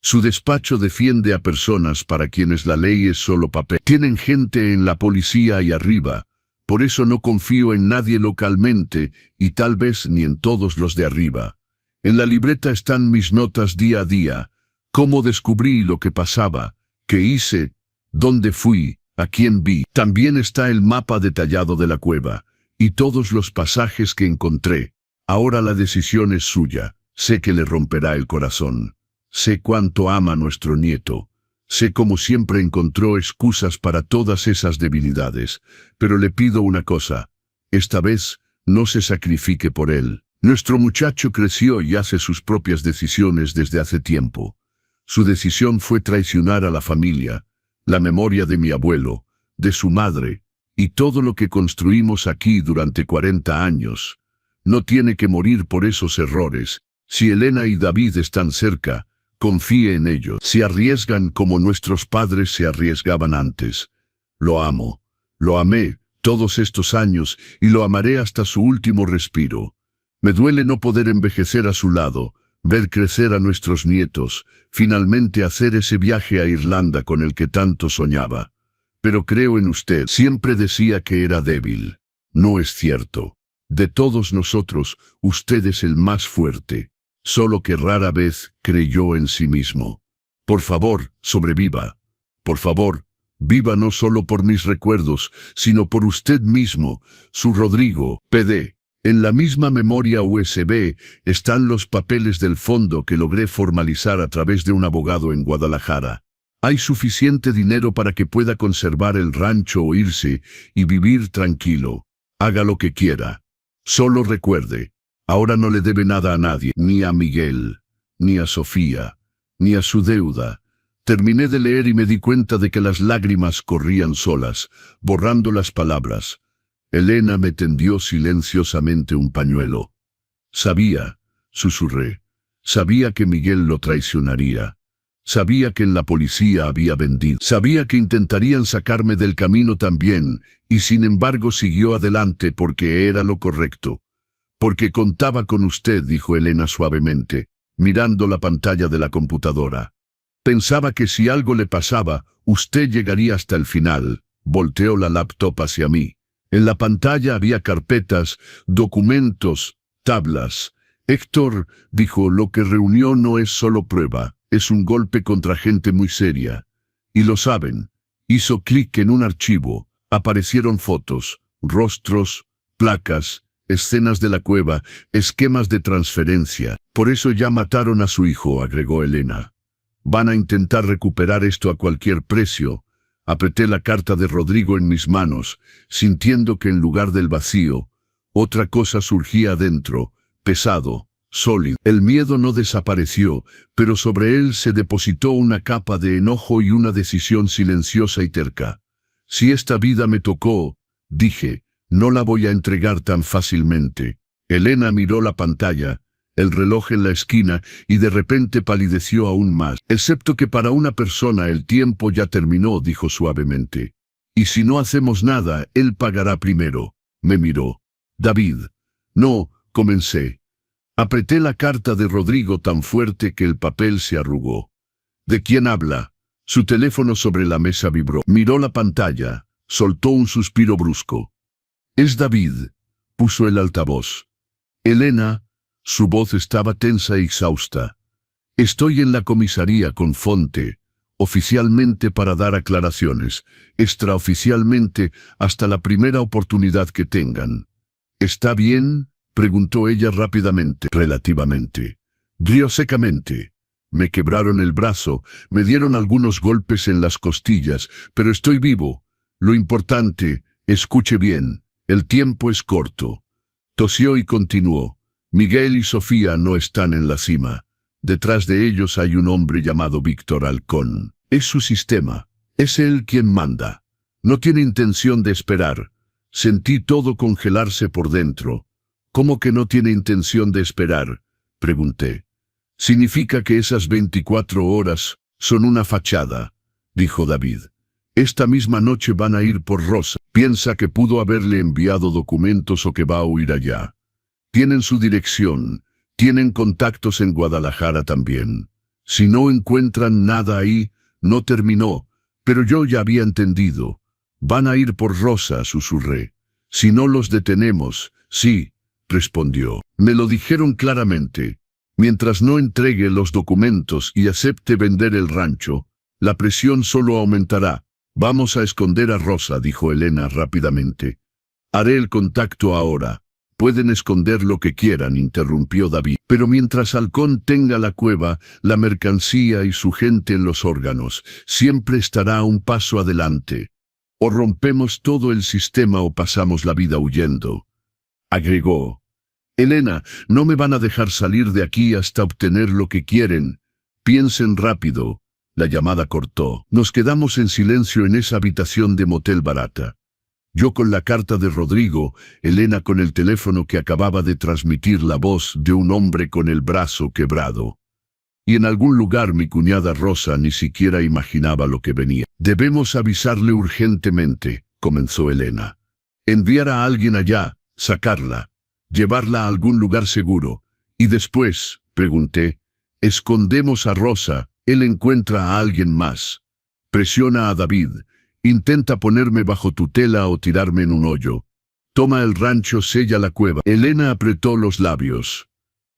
Su despacho defiende a personas para quienes la ley es solo papel. Tienen gente en la policía y arriba, Por eso no confío en nadie localmente y tal vez ni en todos los de arriba. En la libreta están mis notas día a día, cómo descubrí lo que pasaba, qué hice, dónde fui, a quién vi. También está el mapa detallado de la cueva y todos los pasajes que encontré. Ahora la decisión es suya. Sé que le romperá el corazón. Sé cuánto ama a nuestro nieto. Sé cómo siempre encontró excusas para todas esas debilidades. Pero le pido una cosa. Esta vez, no se sacrifique por él. Nuestro muchacho creció y hace sus propias decisiones desde hace tiempo. Su decisión fue traicionar a la familia, la memoria de mi abuelo, de su madre, y todo lo que construimos aquí durante 40 años. No tiene que morir por esos errores. Si Elena y David están cerca, confíe en ellos. Se arriesgan como nuestros padres se arriesgaban antes. Lo amo, lo amé todos estos años y lo amaré hasta su último respiro. Me duele no poder envejecer a su lado, ver crecer a nuestros nietos, finalmente hacer ese viaje a Irlanda con el que tanto soñaba. Pero creo en usted. Siempre decía que era débil. No es cierto. De todos nosotros, usted es el más fuerte. Solo que rara vez creyó en sí mismo. Por favor, sobreviva. Por favor, viva no solo por mis recuerdos, sino por usted mismo, su Rodrigo, PD. En la misma memoria USB están los papeles del fondo que logré formalizar a través de un abogado en Guadalajara. Hay suficiente dinero para que pueda conservar el rancho o irse y vivir tranquilo. Haga lo que quiera. Solo recuerde, ahora no le debe nada a nadie, ni a Miguel, ni a Sofía, ni a su deuda. Terminé de leer y me di cuenta de que las lágrimas corrían solas, borrando las palabras. Elena me tendió silenciosamente un pañuelo. Sabía, susurré, sabía que Miguel lo traicionaría. Sabía que en la policía había vendido. Sabía que intentarían sacarme del camino también, y sin embargo siguió adelante porque era lo correcto. Porque contaba con usted, dijo Elena suavemente, mirando la pantalla de la computadora. Pensaba que si algo le pasaba, usted llegaría hasta el final. Volteó la laptop hacia mí. En la pantalla había carpetas, documentos, tablas. Héctor, dijo, lo que reunió no es solo prueba, es un golpe contra gente muy seria. Y lo saben. Hizo clic en un archivo. Aparecieron fotos, rostros, placas, escenas de la cueva, esquemas de transferencia. Por eso ya mataron a su hijo, agregó Elena. Van a intentar recuperar esto a cualquier precio. Apreté la carta de Rodrigo en mis manos, sintiendo que en lugar del vacío, otra cosa surgía adentro, pesado, sólido. El miedo no desapareció, pero sobre él se depositó una capa de enojo y una decisión silenciosa y terca. Si esta vida me tocó, dije, no la voy a entregar tan fácilmente. Elena miró la pantalla, el reloj en la esquina, y de repente palideció aún más. Excepto que para una persona el tiempo ya terminó, dijo suavemente. Y si no hacemos nada, él pagará primero. Me miró. David. No, comencé. Apreté la carta de Rodrigo tan fuerte que el papel se arrugó. ¿De quién habla? Su teléfono sobre la mesa vibró. Miró la pantalla, soltó un suspiro brusco. Es David, puso el altavoz. Elena. Su voz estaba tensa y exhausta. Estoy en la comisaría con Fonte, oficialmente para dar aclaraciones, extraoficialmente hasta la primera oportunidad que tengan. ¿Está bien?, preguntó ella rápidamente. Relativamente. Rió secamente. Me quebraron el brazo, me dieron algunos golpes en las costillas, pero estoy vivo. Lo importante, escuche bien, el tiempo es corto. Tosió y continuó. Miguel y Sofía no están en la cima. Detrás de ellos hay un hombre llamado Víctor Halcón. Es su sistema. Es él quien manda. No tiene intención de esperar. Sentí todo congelarse por dentro. ¿Cómo que no tiene intención de esperar?, pregunté. Significa que esas 24 horas son una fachada, dijo David. Esta misma noche van a ir por Rosa. Piensa que pudo haberle enviado documentos o que va a huir allá. Tienen su dirección, tienen contactos en Guadalajara también. Si no encuentran nada ahí, no terminó, pero yo ya había entendido. Van a ir por Rosa, susurré. Si no los detenemos, sí, respondió. Me lo dijeron claramente. Mientras no entregue los documentos y acepte vender el rancho, la presión solo aumentará. Vamos a esconder a Rosa, dijo Elena rápidamente. Haré el contacto ahora. Pueden esconder lo que quieran, interrumpió David. Pero mientras Halcón tenga la cueva, la mercancía y su gente en los órganos, siempre estará un paso adelante. O rompemos todo el sistema o pasamos la vida huyendo. Agregó. Elena, no me van a dejar salir de aquí hasta obtener lo que quieren. Piensen rápido. La llamada cortó. Nos quedamos en silencio en esa habitación de motel barata. Yo con la carta de Rodrigo, Elena con el teléfono que acababa de transmitir la voz de un hombre con el brazo quebrado. Y en algún lugar mi cuñada Rosa ni siquiera imaginaba lo que venía. Debemos avisarle urgentemente, comenzó Elena. Enviar a alguien allá, sacarla, llevarla a algún lugar seguro. Y después, pregunté, escondemos a Rosa, él encuentra a alguien más. Presiona a David. Intenta ponerme bajo tutela o tirarme en un hoyo. Toma el rancho, sella la cueva. Elena apretó los labios.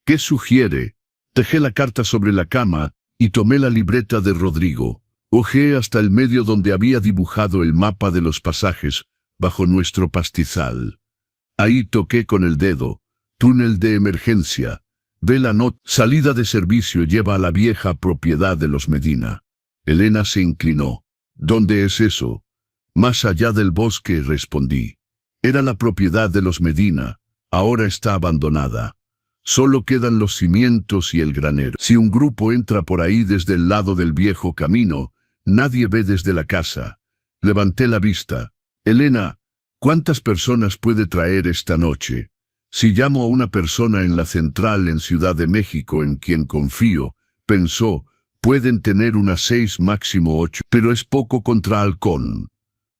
¿Qué sugiere? Dejé la carta sobre la cama y tomé la libreta de Rodrigo. Hojeé hasta el medio donde había dibujado el mapa de los pasajes bajo nuestro pastizal. Ahí toqué con el dedo. Túnel de emergencia. Ve la nota. Salida de servicio lleva a la vieja propiedad de los Medina. Elena se inclinó. ¿Dónde es eso? Más allá del bosque, respondí. Era la propiedad de los Medina. Ahora está abandonada. Solo quedan los cimientos y el granero. Si un grupo entra por ahí desde el lado del viejo camino, nadie ve desde la casa. Levanté la vista. Elena, ¿cuántas personas puede traer esta noche? Si llamo a una persona en la central en Ciudad de México en quien confío, pensó, pueden tener unas 6, máximo 8, pero es poco contra Halcón.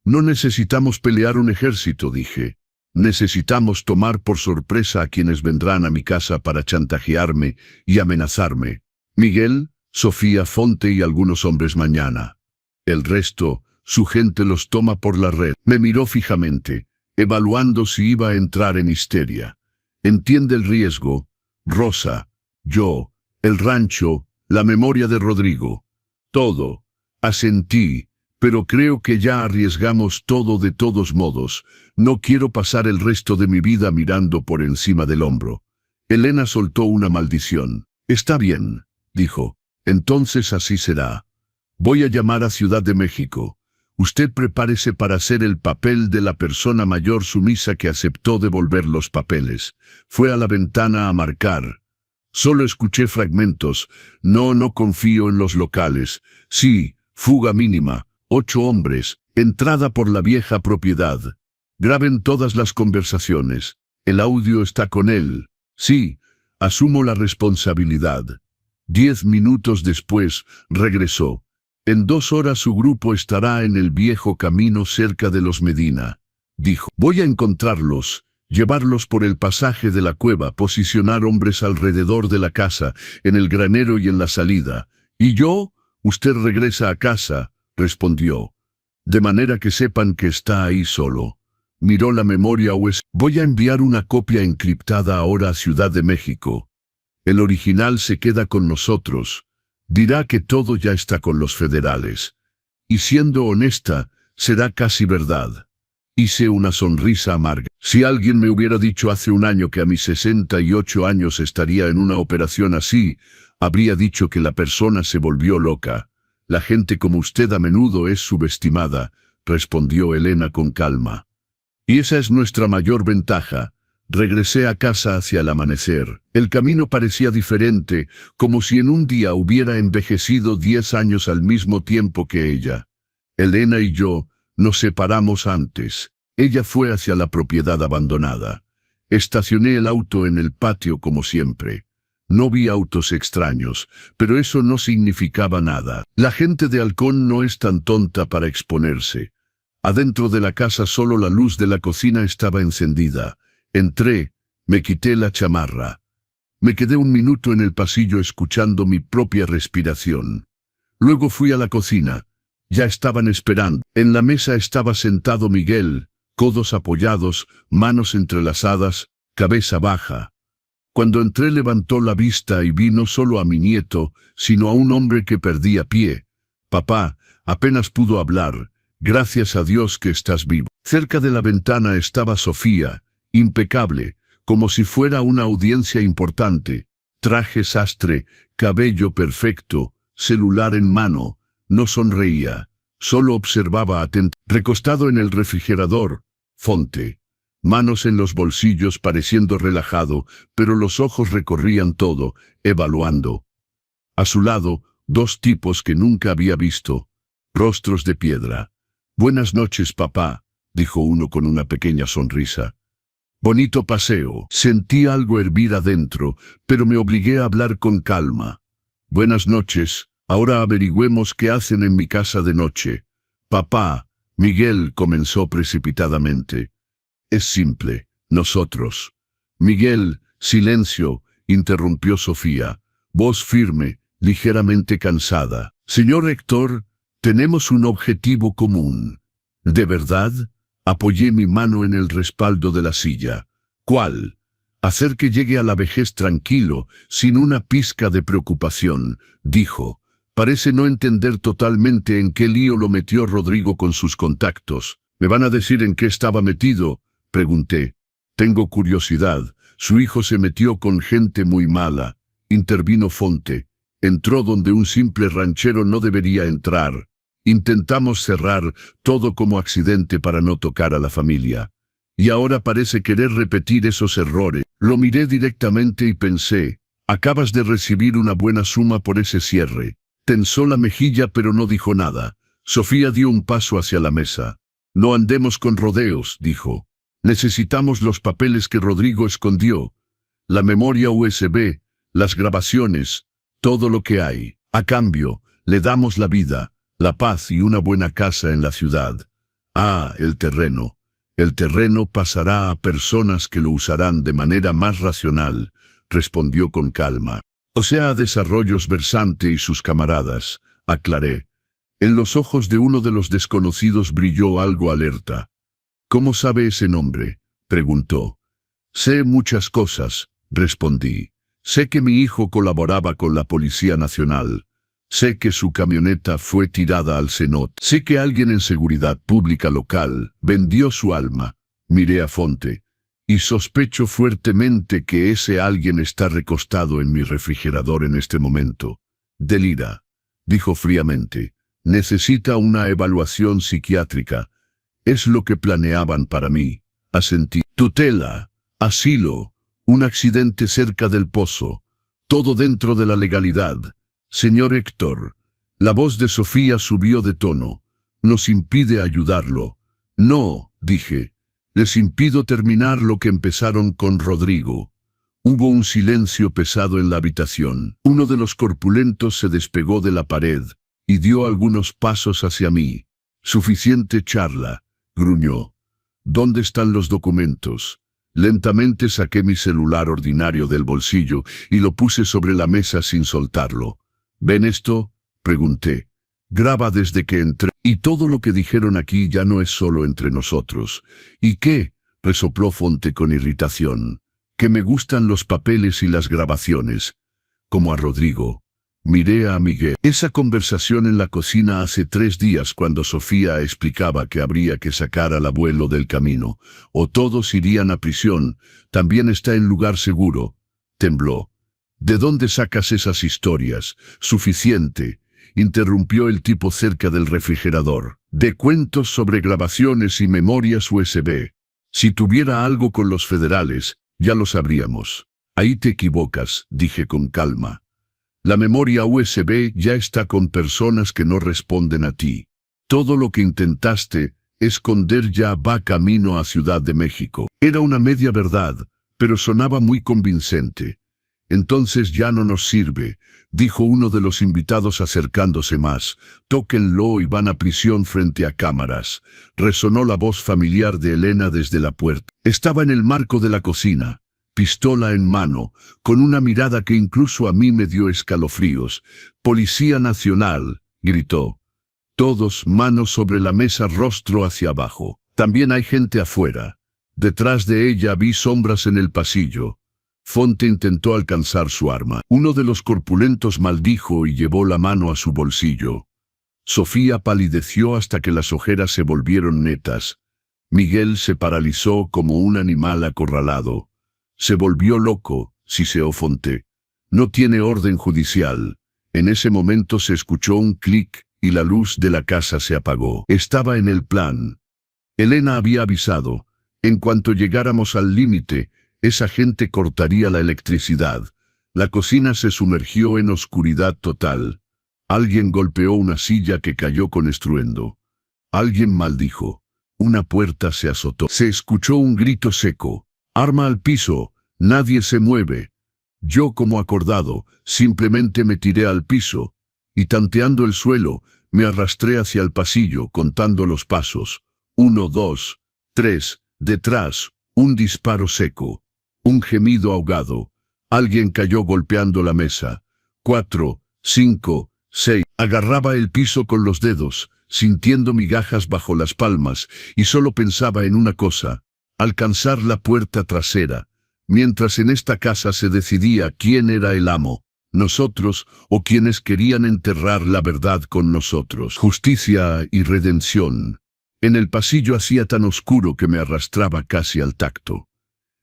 No necesitamos pelear un ejército, dije. Necesitamos tomar por sorpresa a quienes vendrán a mi casa para chantajearme y amenazarme. Miguel, Sofía Fonte y algunos hombres mañana. El resto, su gente los toma por la red. Me miró fijamente, evaluando si iba a entrar en histeria. Entiende el riesgo. Rosa, yo, el rancho, la memoria de Rodrigo. Todo. Asentí, pero creo que ya arriesgamos todo de todos modos. No quiero pasar el resto de mi vida mirando por encima del hombro. Elena soltó una maldición. Está bien, dijo. Entonces así será. Voy a llamar a Ciudad de México. Usted prepárese para hacer el papel de la persona mayor sumisa que aceptó devolver los papeles. Fue a la ventana a marcar. Solo escuché fragmentos. No confío en los locales. Sí, fuga mínima. 8 hombres. Entrada por la vieja propiedad. Graben todas las conversaciones. El audio está con él. Sí, asumo la responsabilidad. 10 minutos después, regresó. En 2 horas su grupo estará en el viejo camino cerca de los Medina. Dijo, voy a encontrarlos. Llevarlos por el pasaje de la cueva, posicionar hombres alrededor de la casa, en el granero y en la salida. ¿Y yo? Usted regresa a casa, respondió. De manera que sepan que está ahí solo. Miró la memoria Voy a enviar una copia encriptada ahora a Ciudad de México. El original se queda con nosotros. Dirá que todo ya está con los federales. Y siendo honesta, será casi verdad. Hice una sonrisa amarga. Si alguien me hubiera dicho hace un año que a mis 68 años estaría en una operación así, habría dicho que la persona se volvió loca. La gente como usted a menudo es subestimada, respondió Elena con calma. Y esa es nuestra mayor ventaja. Regresé a casa hacia el amanecer. El camino parecía diferente, como si en un día hubiera envejecido 10 años al mismo tiempo que ella. Elena y yo nos separamos antes. Ella fue hacia la propiedad abandonada. Estacioné el auto en el patio como siempre. No vi autos extraños, pero eso no significaba nada. La gente de Halcón no es tan tonta para exponerse. Adentro de la casa solo la luz de la cocina estaba encendida. Entré, me quité la chamarra. Me quedé un minuto en el pasillo escuchando mi propia respiración. Luego fui a la cocina. Ya estaban esperando. En la mesa estaba sentado Miguel, codos apoyados, manos entrelazadas, cabeza baja. Cuando entré levantó la vista y vi no solo a mi nieto, sino a un hombre que perdía pie. Papá, apenas pudo hablar. Gracias a Dios que estás vivo. Cerca de la ventana estaba Sofía, impecable, como si fuera una audiencia importante. Traje sastre, cabello perfecto, celular en mano. No sonreía, solo observaba atentamente. Recostado en el refrigerador, Fonte. Manos en los bolsillos pareciendo relajado, pero los ojos recorrían todo, evaluando. A su lado, dos tipos que nunca había visto. Rostros de piedra. «Buenas noches, papá», dijo uno con una pequeña sonrisa. «Bonito paseo». Sentí algo hervir adentro, pero me obligué a hablar con calma. «Buenas noches. Ahora averigüemos qué hacen en mi casa de noche». «Papá», Miguel comenzó precipitadamente. «Es simple, nosotros». «Miguel, silencio», interrumpió Sofía, voz firme, ligeramente cansada. «Señor Héctor, tenemos un objetivo común». «¿De verdad?» Apoyé mi mano en el respaldo de la silla. «¿Cuál?» «Hacer que llegue a la vejez tranquilo, sin una pizca de preocupación», dijo. «Parece no entender totalmente en qué lío lo metió Rodrigo con sus contactos». «¿Me van a decir en qué estaba metido?», pregunté. «Tengo curiosidad. Su hijo se metió con gente muy mala», intervino Fonte. «Entró donde un simple ranchero no debería entrar. Intentamos cerrar todo como accidente para no tocar a la familia. Y ahora parece querer repetir esos errores». Lo miré directamente y pensé, acabas de recibir una buena suma por ese cierre. Tensó la mejilla pero no dijo nada. Sofía dio un paso hacia la mesa. «No andemos con rodeos», dijo. «Necesitamos los papeles que Rodrigo escondió. La memoria USB, las grabaciones, todo lo que hay. A cambio, le damos la vida, la paz y una buena casa en la ciudad. Ah, el terreno. El terreno pasará a personas que lo usarán de manera más racional», respondió con calma. «O sea, a Desarrollos Versante y sus camaradas», aclaré. En los ojos de uno de los desconocidos brilló algo alerta. «¿Cómo sabe ese nombre?», preguntó. «Sé muchas cosas», respondí. «Sé que mi hijo colaboraba con la Policía Nacional. Sé que su camioneta fue tirada al cenote. Sé que alguien en seguridad pública local vendió su alma». Miré a Fonte. «Y sospecho fuertemente que ese alguien está recostado en mi refrigerador en este momento». «Delira», dijo fríamente. «Necesita una evaluación psiquiátrica. Es lo que planeaban para mí». Asentí. «Tutela, asilo, un accidente cerca del pozo. Todo dentro de la legalidad. Señor Héctor». La voz de Sofía subió de tono. «Nos impide ayudarlo». «No», dije. «Les impido terminar lo que empezaron con Rodrigo». Hubo un silencio pesado en la habitación. Uno de los corpulentos se despegó de la pared y dio algunos pasos hacia mí. «Suficiente charla», gruñó. «¿Dónde están los documentos?». Lentamente saqué mi celular ordinario del bolsillo y lo puse sobre la mesa sin soltarlo. «¿Ven esto?», pregunté. «Graba desde que entré. Y todo lo que dijeron aquí ya no es solo entre nosotros». «¿Y qué?», resopló Fonte con irritación. «Que me gustan los papeles y las grabaciones. Como a Rodrigo». Miré a Miguel. Esa conversación en la cocina hace 3 días cuando Sofía explicaba que habría que sacar al abuelo del camino, o todos irían a prisión, también está en lugar seguro. Tembló. «¿De dónde sacas esas historias?». «Suficiente», interrumpió el tipo cerca del refrigerador. «De cuentos sobre grabaciones y memorias USB. Si tuviera algo con los federales, ya lo sabríamos». «Ahí te equivocas», dije con calma. «La memoria USB ya está con personas que no responden a ti. Todo lo que intentaste esconder ya va camino a Ciudad de México». Era una media verdad, pero sonaba muy convincente. «Entonces ya no nos sirve», dijo uno de los invitados acercándose más. «Tóquenlo y van a prisión frente a cámaras». Resonó la voz familiar de Elena desde la puerta. Estaba en el marco de la cocina, pistola en mano, con una mirada que incluso a mí me dio escalofríos. «Policía Nacional», gritó. Todos, manos sobre la mesa, rostro hacia abajo. También hay gente afuera. Detrás de ella vi sombras en el pasillo. Fonte intentó alcanzar su arma. Uno de los corpulentos maldijo y llevó la mano a su bolsillo. Sofía palideció hasta que las ojeras se volvieron netas. Miguel se paralizó como un animal acorralado. Se volvió loco, siseó Fonte. No tiene orden judicial. En ese momento se escuchó un clic y la luz de la casa se apagó. Estaba en el plan. Elena había avisado. En cuanto llegáramos al límite, esa gente cortaría la electricidad. La cocina se sumergió en oscuridad total. Alguien golpeó una silla que cayó con estruendo. Alguien maldijo. Una puerta se azotó. Se escuchó un grito seco. Arma al piso. Nadie se mueve. Yo, como acordado, simplemente me tiré al piso, y tanteando el suelo, me arrastré hacia el pasillo, contando los pasos. 1, 2, 3, detrás, un disparo seco. Un gemido ahogado. Alguien cayó golpeando la mesa. 4, 5, 6. Agarraba el piso con los dedos, sintiendo migajas bajo las palmas, y solo pensaba en una cosa: alcanzar la puerta trasera. Mientras en esta casa se decidía quién era el amo, nosotros o quienes querían enterrar la verdad con nosotros. Justicia y redención. En el pasillo hacía tan oscuro que me arrastraba casi al tacto.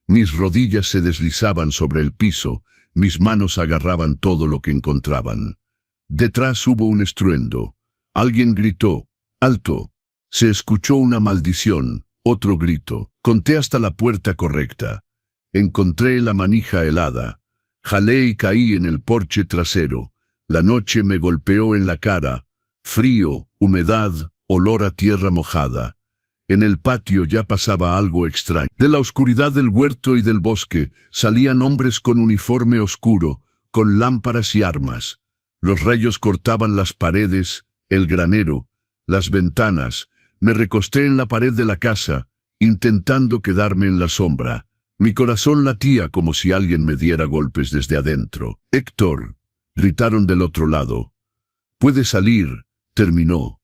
Mis rodillas se deslizaban sobre el piso, mis manos agarraban todo lo que encontraban. Detrás hubo un estruendo. Alguien gritó: ¡alto! Se escuchó una maldición, otro grito. Conté hasta la puerta correcta. Encontré la manija helada. Jalé y caí en el porche trasero. La noche me golpeó en la cara. Frío, humedad, olor a tierra mojada. En el patio ya pasaba algo extraño. De la oscuridad del huerto y del bosque salían hombres con uniforme oscuro, con lámparas y armas. Los rayos cortaban las paredes, el granero, las ventanas. Me recosté en la pared de la casa, intentando quedarme en la sombra. Mi corazón latía como si alguien me diera golpes desde adentro. «Héctor», gritaron del otro lado. «Puede salir», terminó.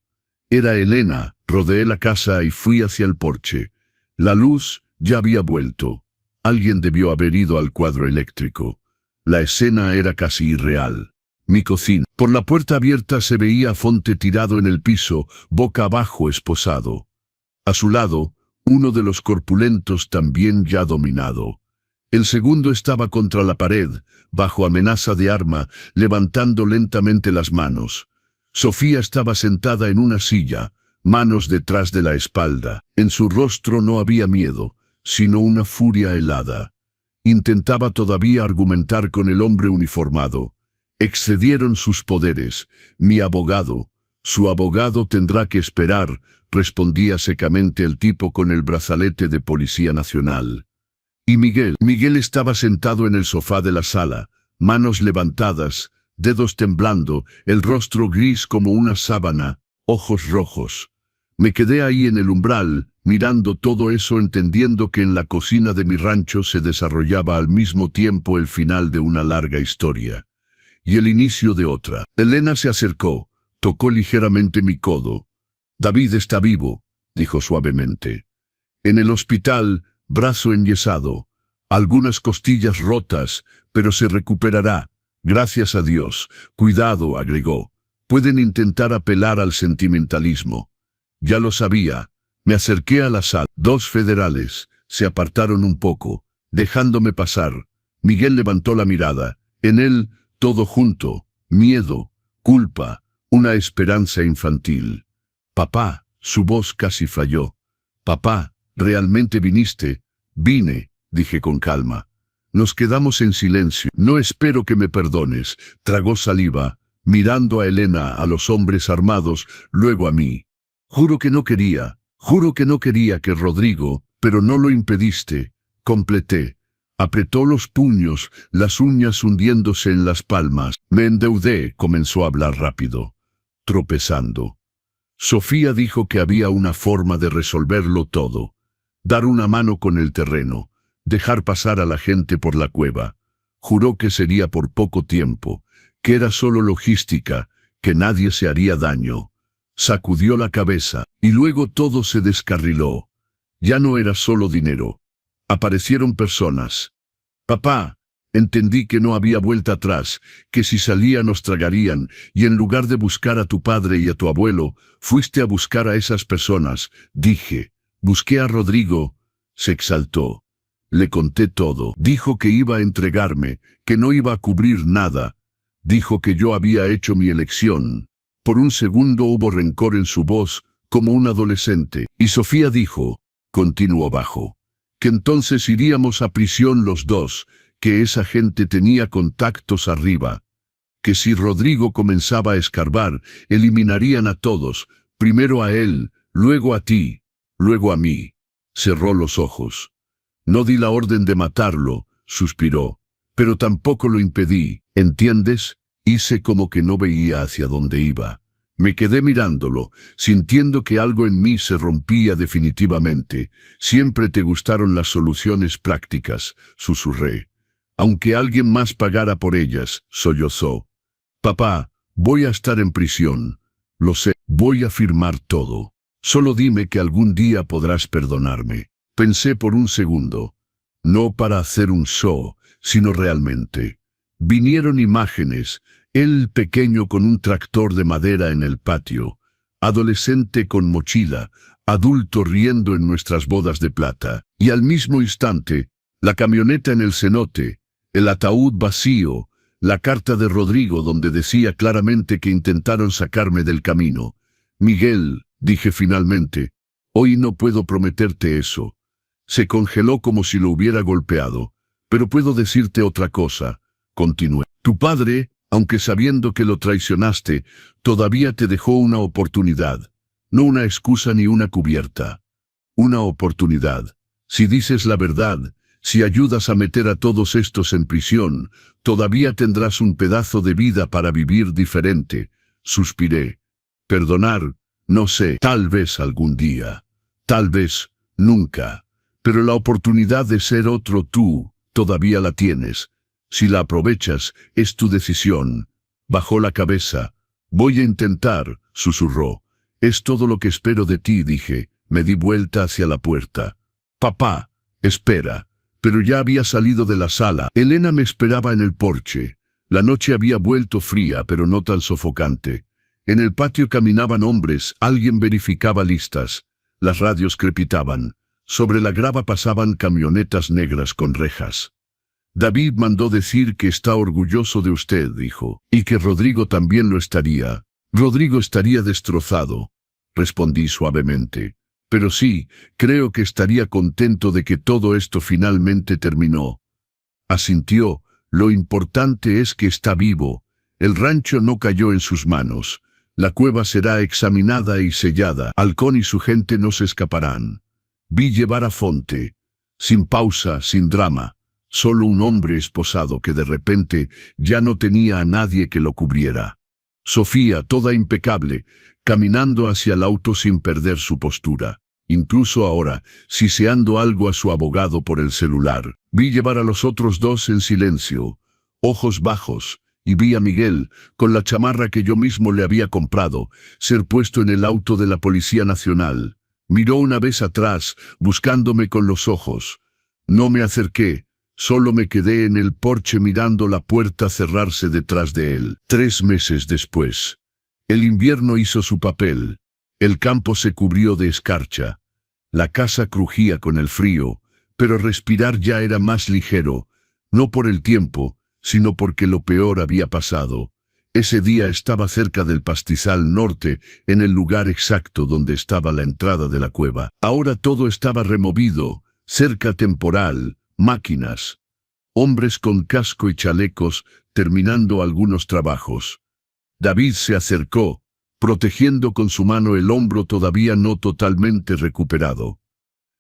Era Elena. Rodeé la casa y fui hacia el porche. La luz ya había vuelto. Alguien debió haber ido al cuadro eléctrico. La escena era casi irreal. Mi cocina. Por la puerta abierta se veía a Fonte tirado en el piso, boca abajo esposado. A su lado, uno de los corpulentos también ya dominado. El segundo estaba contra la pared, bajo amenaza de arma, levantando lentamente las manos. Sofía estaba sentada en una silla, manos detrás de la espalda. En su rostro no había miedo, sino una furia helada. Intentaba todavía argumentar con el hombre uniformado. Excedieron sus poderes. Mi abogado. Su abogado tendrá que esperar, respondía secamente el tipo con el brazalete de Policía Nacional. Y Miguel estaba sentado en el sofá de la sala, manos levantadas, dedos temblando, el rostro gris como una sábana, ojos rojos. Me quedé ahí en el umbral, mirando todo eso, entendiendo que en la cocina de mi rancho se desarrollaba al mismo tiempo el final de una larga historia y el inicio de otra. Elena se acercó, tocó ligeramente mi codo. «David está vivo», dijo suavemente. «En el hospital, brazo enyesado, algunas costillas rotas, pero se recuperará, gracias a Dios. Cuidado», agregó. «Pueden intentar apelar al sentimentalismo». Ya lo sabía. Me acerqué a la sala. 2 federales se apartaron un poco, dejándome pasar. Miguel levantó la mirada. En él, todo junto: miedo, culpa, una esperanza infantil. «Papá», su voz casi falló. «Papá, ¿realmente viniste?» «Vine», dije con calma. Nos quedamos en silencio. «No espero que me perdones», tragó saliva, mirando a Elena, a los hombres armados, luego a mí. Juro que no quería que Rodrigo, pero no lo impediste», completé. Apretó los puños, las uñas hundiéndose en las palmas. «Me endeudé», comenzó a hablar rápido, tropezando. Sofía dijo que había una forma de resolverlo todo. Dar una mano con el terreno, dejar pasar a la gente por la cueva. Juró que sería por poco tiempo, que era solo logística, que nadie se haría daño. Sacudió la cabeza, y luego todo se descarriló. Ya no era solo dinero. Aparecieron personas. Papá, entendí que no había vuelta atrás, que si salía nos tragarían, y en lugar de buscar a tu padre y a tu abuelo, fuiste a buscar a esas personas. Dije, busqué a Rodrigo. Se exaltó. Le conté todo. Dijo que iba a entregarme, que no iba a cubrir nada. Dijo que yo había hecho mi elección. Por un segundo hubo rencor en su voz, como un adolescente. Y Sofía dijo, continuó bajo, que entonces iríamos a prisión los dos, que esa gente tenía contactos arriba. Que si Rodrigo comenzaba a escarbar, eliminarían a todos, primero a él, luego a ti, luego a mí. Cerró los ojos. No di la orden de matarlo, suspiró, pero tampoco lo impedí, ¿entiendes? Hice como que no veía hacia dónde iba. Me quedé mirándolo, sintiendo que algo en mí se rompía definitivamente. Siempre te gustaron las soluciones prácticas, susurré. Aunque alguien más pagara por ellas, sollozó. Papá, voy a estar en prisión. Lo sé, voy a firmar todo. Solo dime que algún día podrás perdonarme. Pensé por un segundo. No para hacer un show, sino realmente. Vinieron imágenes. Él pequeño con un tractor de madera en el patio, adolescente con mochila, adulto riendo en nuestras bodas de plata, y al mismo instante, la camioneta en el cenote, el ataúd vacío, la carta de Rodrigo donde decía claramente que intentaron sacarme del camino. Miguel, dije finalmente, hoy no puedo prometerte eso. Se congeló como si lo hubiera golpeado, pero puedo decirte otra cosa, continué. Tu padre, aunque sabiendo que lo traicionaste, todavía te dejó una oportunidad. No una excusa ni una cubierta. Una oportunidad. Si dices la verdad, si ayudas a meter a todos estos en prisión, todavía tendrás un pedazo de vida para vivir diferente. Suspiré. Perdonar, no sé, tal vez algún día. Tal vez, nunca. Pero la oportunidad de ser otro tú, todavía la tienes. Si la aprovechas, es tu decisión. Bajó la cabeza. Voy a intentar, susurró. Es todo lo que espero de ti, dije. Me di vuelta hacia la puerta. Papá, espera. Pero ya había salido de la sala. Elena me esperaba en el porche. La noche había vuelto fría, pero no tan sofocante. En el patio caminaban hombres, alguien verificaba listas. Las radios crepitaban. Sobre la grava pasaban camionetas negras con rejas. David mandó decir que está orgulloso de usted, dijo, y que Rodrigo también lo estaría. Rodrigo estaría destrozado, respondí suavemente. Pero sí, creo que estaría contento de que todo esto finalmente terminó. Asintió, lo importante es que está vivo. El rancho no cayó en sus manos. La cueva será examinada y sellada. Halcón y su gente no se escaparán. Vi llevar a Fonte. Sin pausa, sin drama. Solo un hombre esposado que de repente ya no tenía a nadie que lo cubriera. Sofía, toda impecable, caminando hacia el auto sin perder su postura. Incluso ahora, siseando algo a su abogado por el celular. Vi llevar a los otros dos en silencio, ojos bajos, y vi a Miguel, con la chamarra que yo mismo le había comprado, ser puesto en el auto de la Policía Nacional. Miró una vez atrás, buscándome con los ojos. No me acerqué. Solo me quedé en el porche mirando la puerta cerrarse detrás de él. 3 meses después. El invierno hizo su papel. El campo se cubrió de escarcha. La casa crujía con el frío, pero respirar ya era más ligero, no por el tiempo, sino porque lo peor había pasado. Ese día estaba cerca del pastizal norte, en el lugar exacto donde estaba la entrada de la cueva. Ahora todo estaba removido, cerca temporal, máquinas, hombres con casco y chalecos terminando algunos trabajos. David se acercó, protegiendo con su mano el hombro todavía no totalmente recuperado.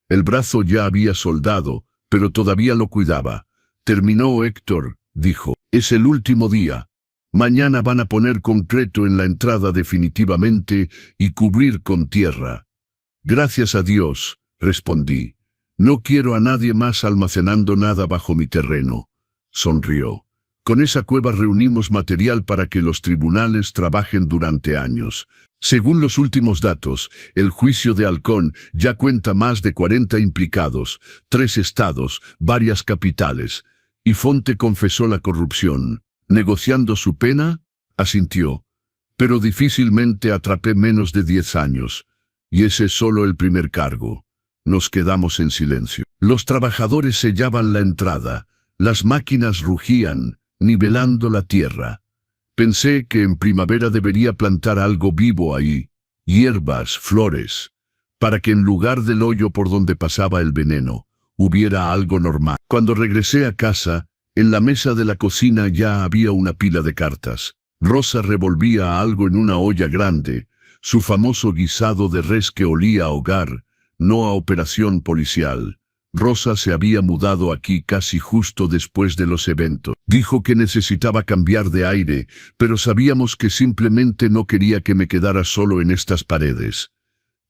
El brazo ya había soldado, pero todavía lo cuidaba. Terminó, Héctor, dijo. Es el último día. Mañana van a poner concreto en la entrada definitivamente y cubrir con tierra. Gracias a Dios, respondí. No quiero a nadie más almacenando nada bajo mi terreno. Sonrió. Con esa cueva reunimos material para que los tribunales trabajen durante años. Según los últimos datos, el juicio de Halcón ya cuenta más de 40 implicados, 3 estados, varias capitales, y Fonte confesó la corrupción. Negociando su pena, asintió. Pero difícilmente atrapé menos de 10 años, y ese es solo el primer cargo. Nos quedamos en silencio. Los trabajadores sellaban la entrada, las máquinas rugían, nivelando la tierra. Pensé que en primavera debería plantar algo vivo ahí, hierbas, flores, para que en lugar del hoyo por donde pasaba el veneno, hubiera algo normal. Cuando regresé a casa, en la mesa de la cocina ya había una pila de cartas. Rosa revolvía algo en una olla grande, su famoso guisado de res que olía a hogar, no a operación policial. Rosa se había mudado aquí casi justo después de los eventos. Dijo que necesitaba cambiar de aire, pero sabíamos que simplemente no quería que me quedara solo en estas paredes.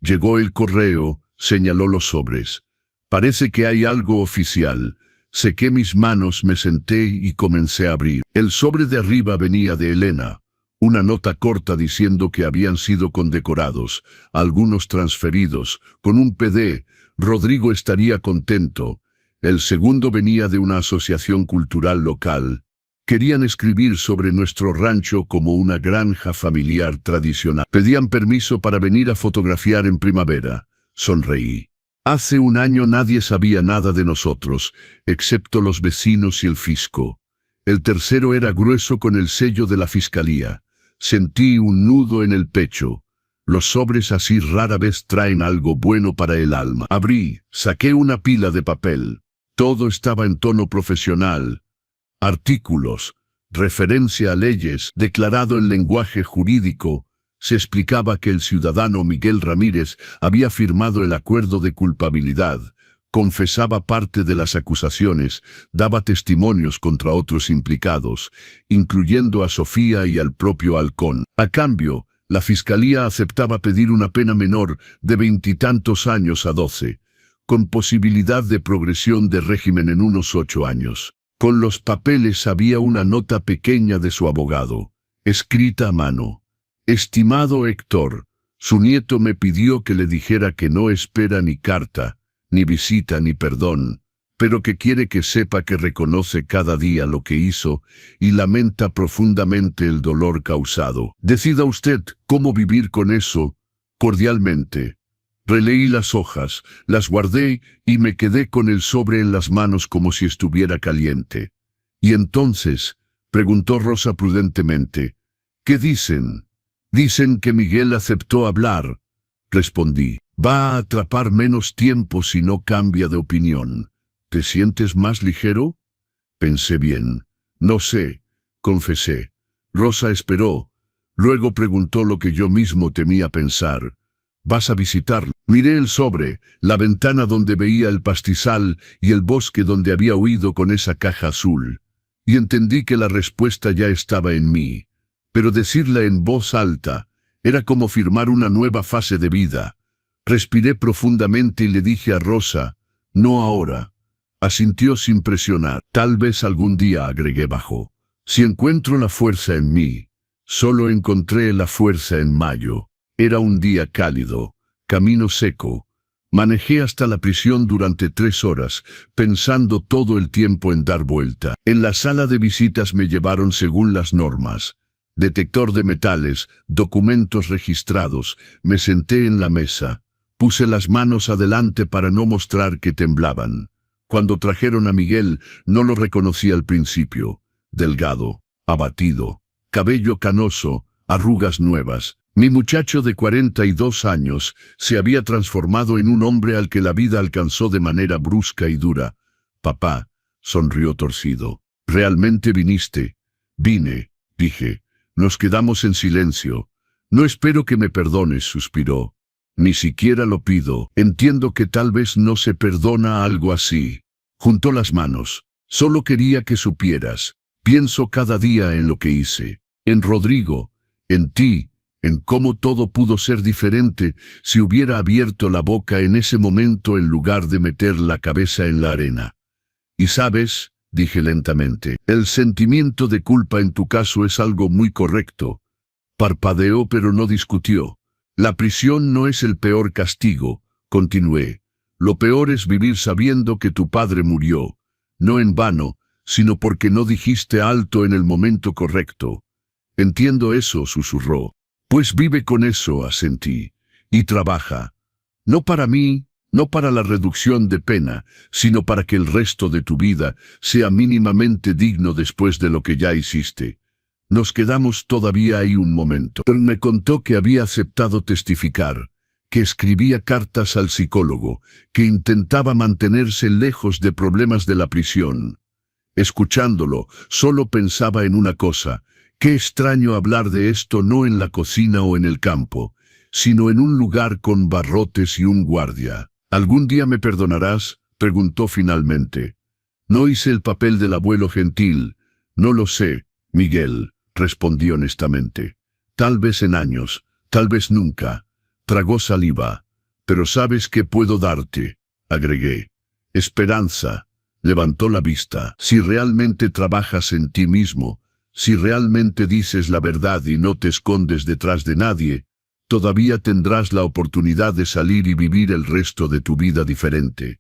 Llegó el correo, señaló los sobres. Parece que hay algo oficial. Sequé mis manos, me senté y comencé a abrir. El sobre de arriba venía de Elena. Una nota corta diciendo que habían sido condecorados, algunos transferidos, con un PD. Rodrigo estaría contento. El segundo venía de una asociación cultural local. Querían escribir sobre nuestro rancho como una granja familiar tradicional. Pedían permiso para venir a fotografiar en primavera. Sonreí. Hace un año nadie sabía nada de nosotros, excepto los vecinos y el fisco. El tercero era grueso con el sello de la fiscalía. Sentí un nudo en el pecho. Los sobres así rara vez traen algo bueno para el alma. Abrí, saqué una pila de papel. Todo estaba en tono profesional. Artículos, referencia a leyes, declarado en lenguaje jurídico. Se explicaba que el ciudadano Miguel Ramírez había firmado el acuerdo de culpabilidad, confesaba parte de las acusaciones, daba testimonios contra otros implicados, incluyendo a Sofía y al propio Halcón. A cambio, la fiscalía aceptaba pedir una pena menor de 20 y tantos años a 12, con posibilidad de progresión de régimen en unos 8 años. Con los papeles había una nota pequeña de su abogado, escrita a mano. Estimado Héctor, su nieto me pidió que le dijera que no espera ni carta, ni visita ni perdón, pero que quiere que sepa que reconoce cada día lo que hizo y lamenta profundamente el dolor causado. Decida usted cómo vivir con eso, cordialmente. Releí las hojas, las guardé y me quedé con el sobre en las manos como si estuviera caliente. ¿Y entonces?, preguntó Rosa prudentemente. ¿Qué dicen? Dicen que Miguel aceptó hablar. Respondí. Va a atrapar menos tiempo si no cambia de opinión. ¿Te sientes más ligero? Pensé bien. No sé, confesé. Rosa esperó. Luego preguntó lo que yo mismo temía pensar. ¿Vas a visitarlo? Miré el sobre, la ventana donde veía el pastizal y el bosque donde había huido con esa caja azul. Y entendí que la respuesta ya estaba en mí. Pero decirla en voz alta era como firmar una nueva fase de vida. Respiré profundamente y le dije a Rosa, no ahora. Asintió sin presionar. Tal vez algún día, agregué bajo. Si encuentro la fuerza en mí. Solo encontré la fuerza en mayo. Era un día cálido, camino seco. Manejé hasta la prisión durante 3 horas, pensando todo el tiempo en dar vuelta. En la sala de visitas me llevaron según las normas. Detector de metales, documentos registrados. Me senté en la mesa. Puse las manos adelante para no mostrar que temblaban. Cuando trajeron a Miguel, no lo reconocí al principio. Delgado, abatido, cabello canoso, arrugas nuevas. Mi muchacho de 42 años se había transformado en un hombre al que la vida alcanzó de manera brusca y dura. Papá, sonrió torcido. ¿Realmente viniste? Vine, dije. Nos quedamos en silencio. No espero que me perdones, suspiró. Ni siquiera lo pido. Entiendo que tal vez no se perdona algo así. Juntó las manos. Solo quería que supieras. Pienso cada día en lo que hice. En Rodrigo, en ti, en cómo todo pudo ser diferente si hubiera abierto la boca en ese momento en lugar de meter la cabeza en la arena. Y sabes, dije lentamente, el sentimiento de culpa en tu caso es algo muy correcto. Parpadeó pero no discutió. La prisión no es el peor castigo, continué. Lo peor es vivir sabiendo que tu padre murió, no en vano, sino porque no dijiste alto en el momento correcto. Entiendo eso, susurró. Pues vive con eso, asentí, y trabaja. No para mí, no para la reducción de pena, sino para que el resto de tu vida sea mínimamente digno después de lo que ya hiciste. Nos quedamos todavía ahí un momento. Él me contó que había aceptado testificar, que escribía cartas al psicólogo, que intentaba mantenerse lejos de problemas de la prisión. Escuchándolo, solo pensaba en una cosa: qué extraño hablar de esto no en la cocina o en el campo, sino en un lugar con barrotes y un guardia. ¿Algún día me perdonarás?, preguntó finalmente. No hice el papel del abuelo gentil. No lo sé, Miguel, respondí honestamente. Tal vez en años, tal vez nunca. Tragó saliva. Pero ¿sabes qué puedo darte?, agregué. Esperanza. Levantó la vista. Si realmente trabajas en ti mismo, si realmente dices la verdad y no te escondes detrás de nadie, todavía tendrás la oportunidad de salir y vivir el resto de tu vida diferente.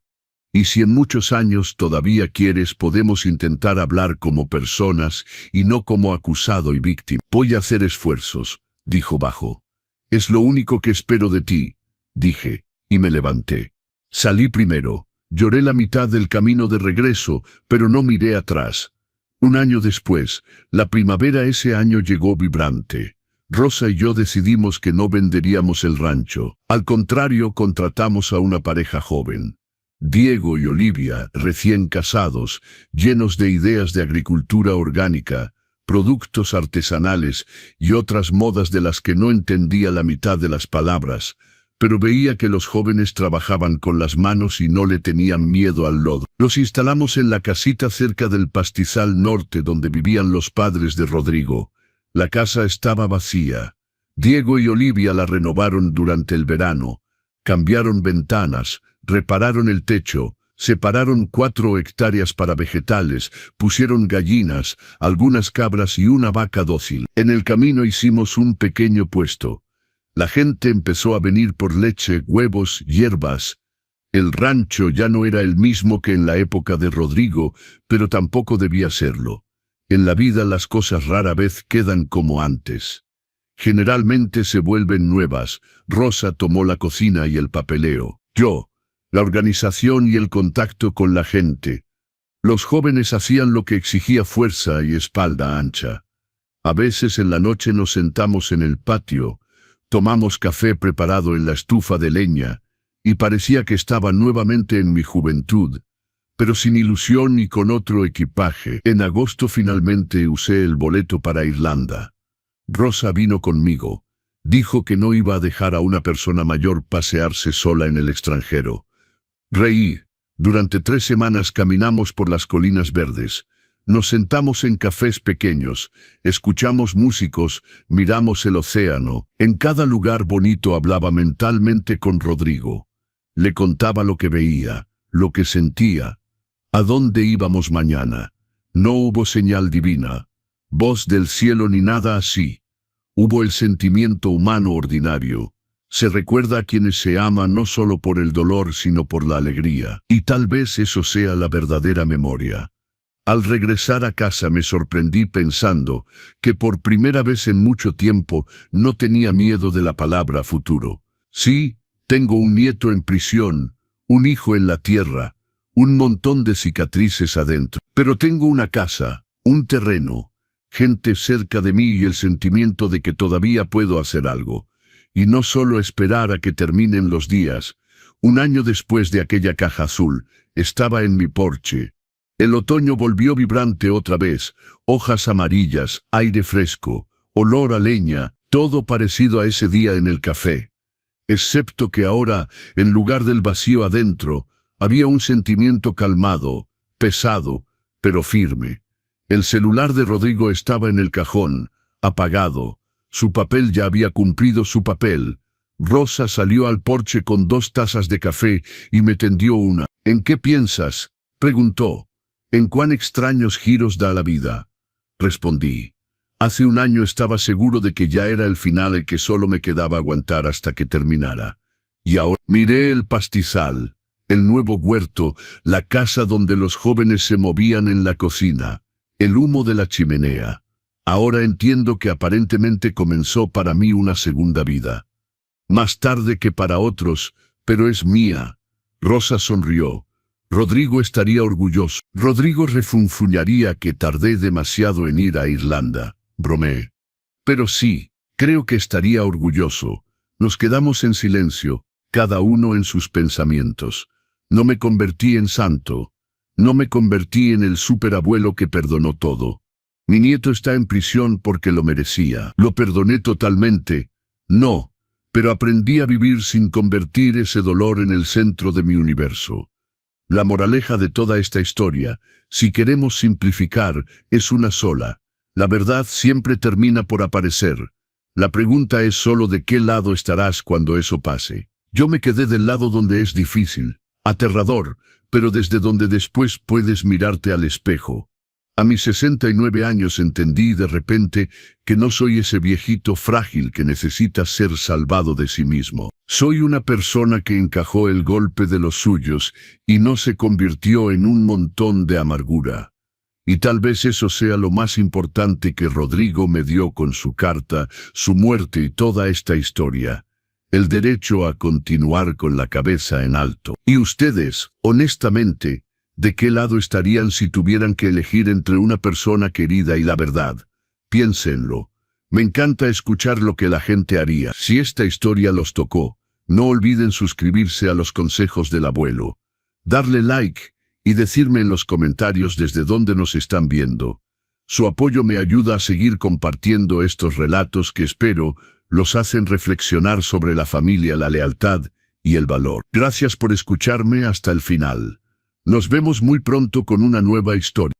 Y si en muchos años todavía quieres, podemos intentar hablar como personas y no como acusado y víctima. Voy a hacer esfuerzos, dijo bajo. Es lo único que espero de ti, dije, y me levanté. Salí primero. Lloré la mitad del camino de regreso, pero no miré atrás. Un año después, la primavera ese año llegó vibrante. Rosa y yo decidimos que no venderíamos el rancho. Al contrario, contratamos a una pareja joven. Diego y Olivia, recién casados, llenos de ideas de agricultura orgánica, productos artesanales y otras modas de las que no entendía la mitad de las palabras, pero veía que los jóvenes trabajaban con las manos y no le tenían miedo al lodo. Los instalamos en la casita cerca del pastizal norte donde vivían los padres de Rodrigo. La casa estaba vacía. Diego y Olivia la renovaron durante el verano. Cambiaron ventanas, repararon el techo, separaron 4 hectáreas para vegetales, pusieron gallinas, algunas cabras y una vaca dócil. En el camino hicimos un pequeño puesto. La gente empezó a venir por leche, huevos, hierbas. El rancho ya no era el mismo que en la época de Rodrigo, pero tampoco debía serlo. En la vida las cosas rara vez quedan como antes. Generalmente se vuelven nuevas. Rosa tomó la cocina y el papeleo. Yo, la organización y el contacto con la gente. Los jóvenes hacían lo que exigía fuerza y espalda ancha. A veces en la noche nos sentamos en el patio, tomamos café preparado en la estufa de leña, y parecía que estaba nuevamente en mi juventud, pero sin ilusión y con otro equipaje. En agosto finalmente usé el boleto para Irlanda. Rosa vino conmigo. Dijo que no iba a dejar a una persona mayor pasearse sola en el extranjero. Reí. Durante 3 semanas caminamos por las colinas verdes. Nos sentamos en cafés pequeños, escuchamos músicos, miramos el océano. En cada lugar bonito hablaba mentalmente con Rodrigo. Le contaba lo que veía, lo que sentía. ¿A dónde íbamos mañana? No hubo señal divina, voz del cielo ni nada así. Hubo el sentimiento humano ordinario. Se recuerda a quienes se aman no solo por el dolor sino por la alegría. Y tal vez eso sea la verdadera memoria. Al regresar a casa me sorprendí pensando que por primera vez en mucho tiempo no tenía miedo de la palabra futuro. Sí, tengo un nieto en prisión, un hijo en la tierra, un montón de cicatrices adentro. Pero tengo una casa, un terreno, gente cerca de mí y el sentimiento de que todavía puedo hacer algo. Y no solo esperar a que terminen los días. Un año después de aquella caja azul, estaba en mi porche. El otoño volvió vibrante otra vez, hojas amarillas, aire fresco, olor a leña, todo parecido a ese día en el café. Excepto que ahora, en lugar del vacío adentro, había un sentimiento calmado, pesado, pero firme. El celular de Rodrigo estaba en el cajón, apagado. Su papel ya había cumplido su papel. Rosa salió al porche con 2 tazas de café y me tendió una. ¿En qué piensas?, preguntó. ¿En cuán extraños giros da la vida?, respondí. Hace un año estaba seguro de que ya era el final y que solo me quedaba aguantar hasta que terminara. Y ahora miré el pastizal, el nuevo huerto, la casa donde los jóvenes se movían en la cocina, el humo de la chimenea. Ahora entiendo que aparentemente comenzó para mí una segunda vida. Más tarde que para otros, pero es mía. Rosa sonrió. Rodrigo estaría orgulloso. Rodrigo refunfuñaría que tardé demasiado en ir a Irlanda. Bromeé. Pero sí, creo que estaría orgulloso. Nos quedamos en silencio, cada uno en sus pensamientos. No me convertí en santo. No me convertí en el superabuelo que perdonó todo. Mi nieto está en prisión porque lo merecía. ¿Lo perdoné totalmente? No, pero aprendí a vivir sin convertir ese dolor en el centro de mi universo. La moraleja de toda esta historia, si queremos simplificar, es una sola. La verdad siempre termina por aparecer. La pregunta es solo de qué lado estarás cuando eso pase. Yo me quedé del lado donde es difícil, aterrador, pero desde donde después puedes mirarte al espejo. A mis 69 años entendí de repente que no soy ese viejito frágil que necesita ser salvado de sí mismo. Soy una persona que encajó el golpe de los suyos y no se convirtió en un montón de amargura. Y tal vez eso sea lo más importante que Rodrigo me dio con su carta, su muerte y toda esta historia. El derecho a continuar con la cabeza en alto. Y ustedes, honestamente, ¿de qué lado estarían si tuvieran que elegir entre una persona querida y la verdad? Piénsenlo. Me encanta escuchar lo que la gente haría. Si esta historia los tocó, no olviden suscribirse a los consejos del abuelo, darle like y decirme en los comentarios desde dónde nos están viendo. Su apoyo me ayuda a seguir compartiendo estos relatos que espero los hacen reflexionar sobre la familia, la lealtad y el valor. Gracias por escucharme hasta el final. Nos vemos muy pronto con una nueva historia.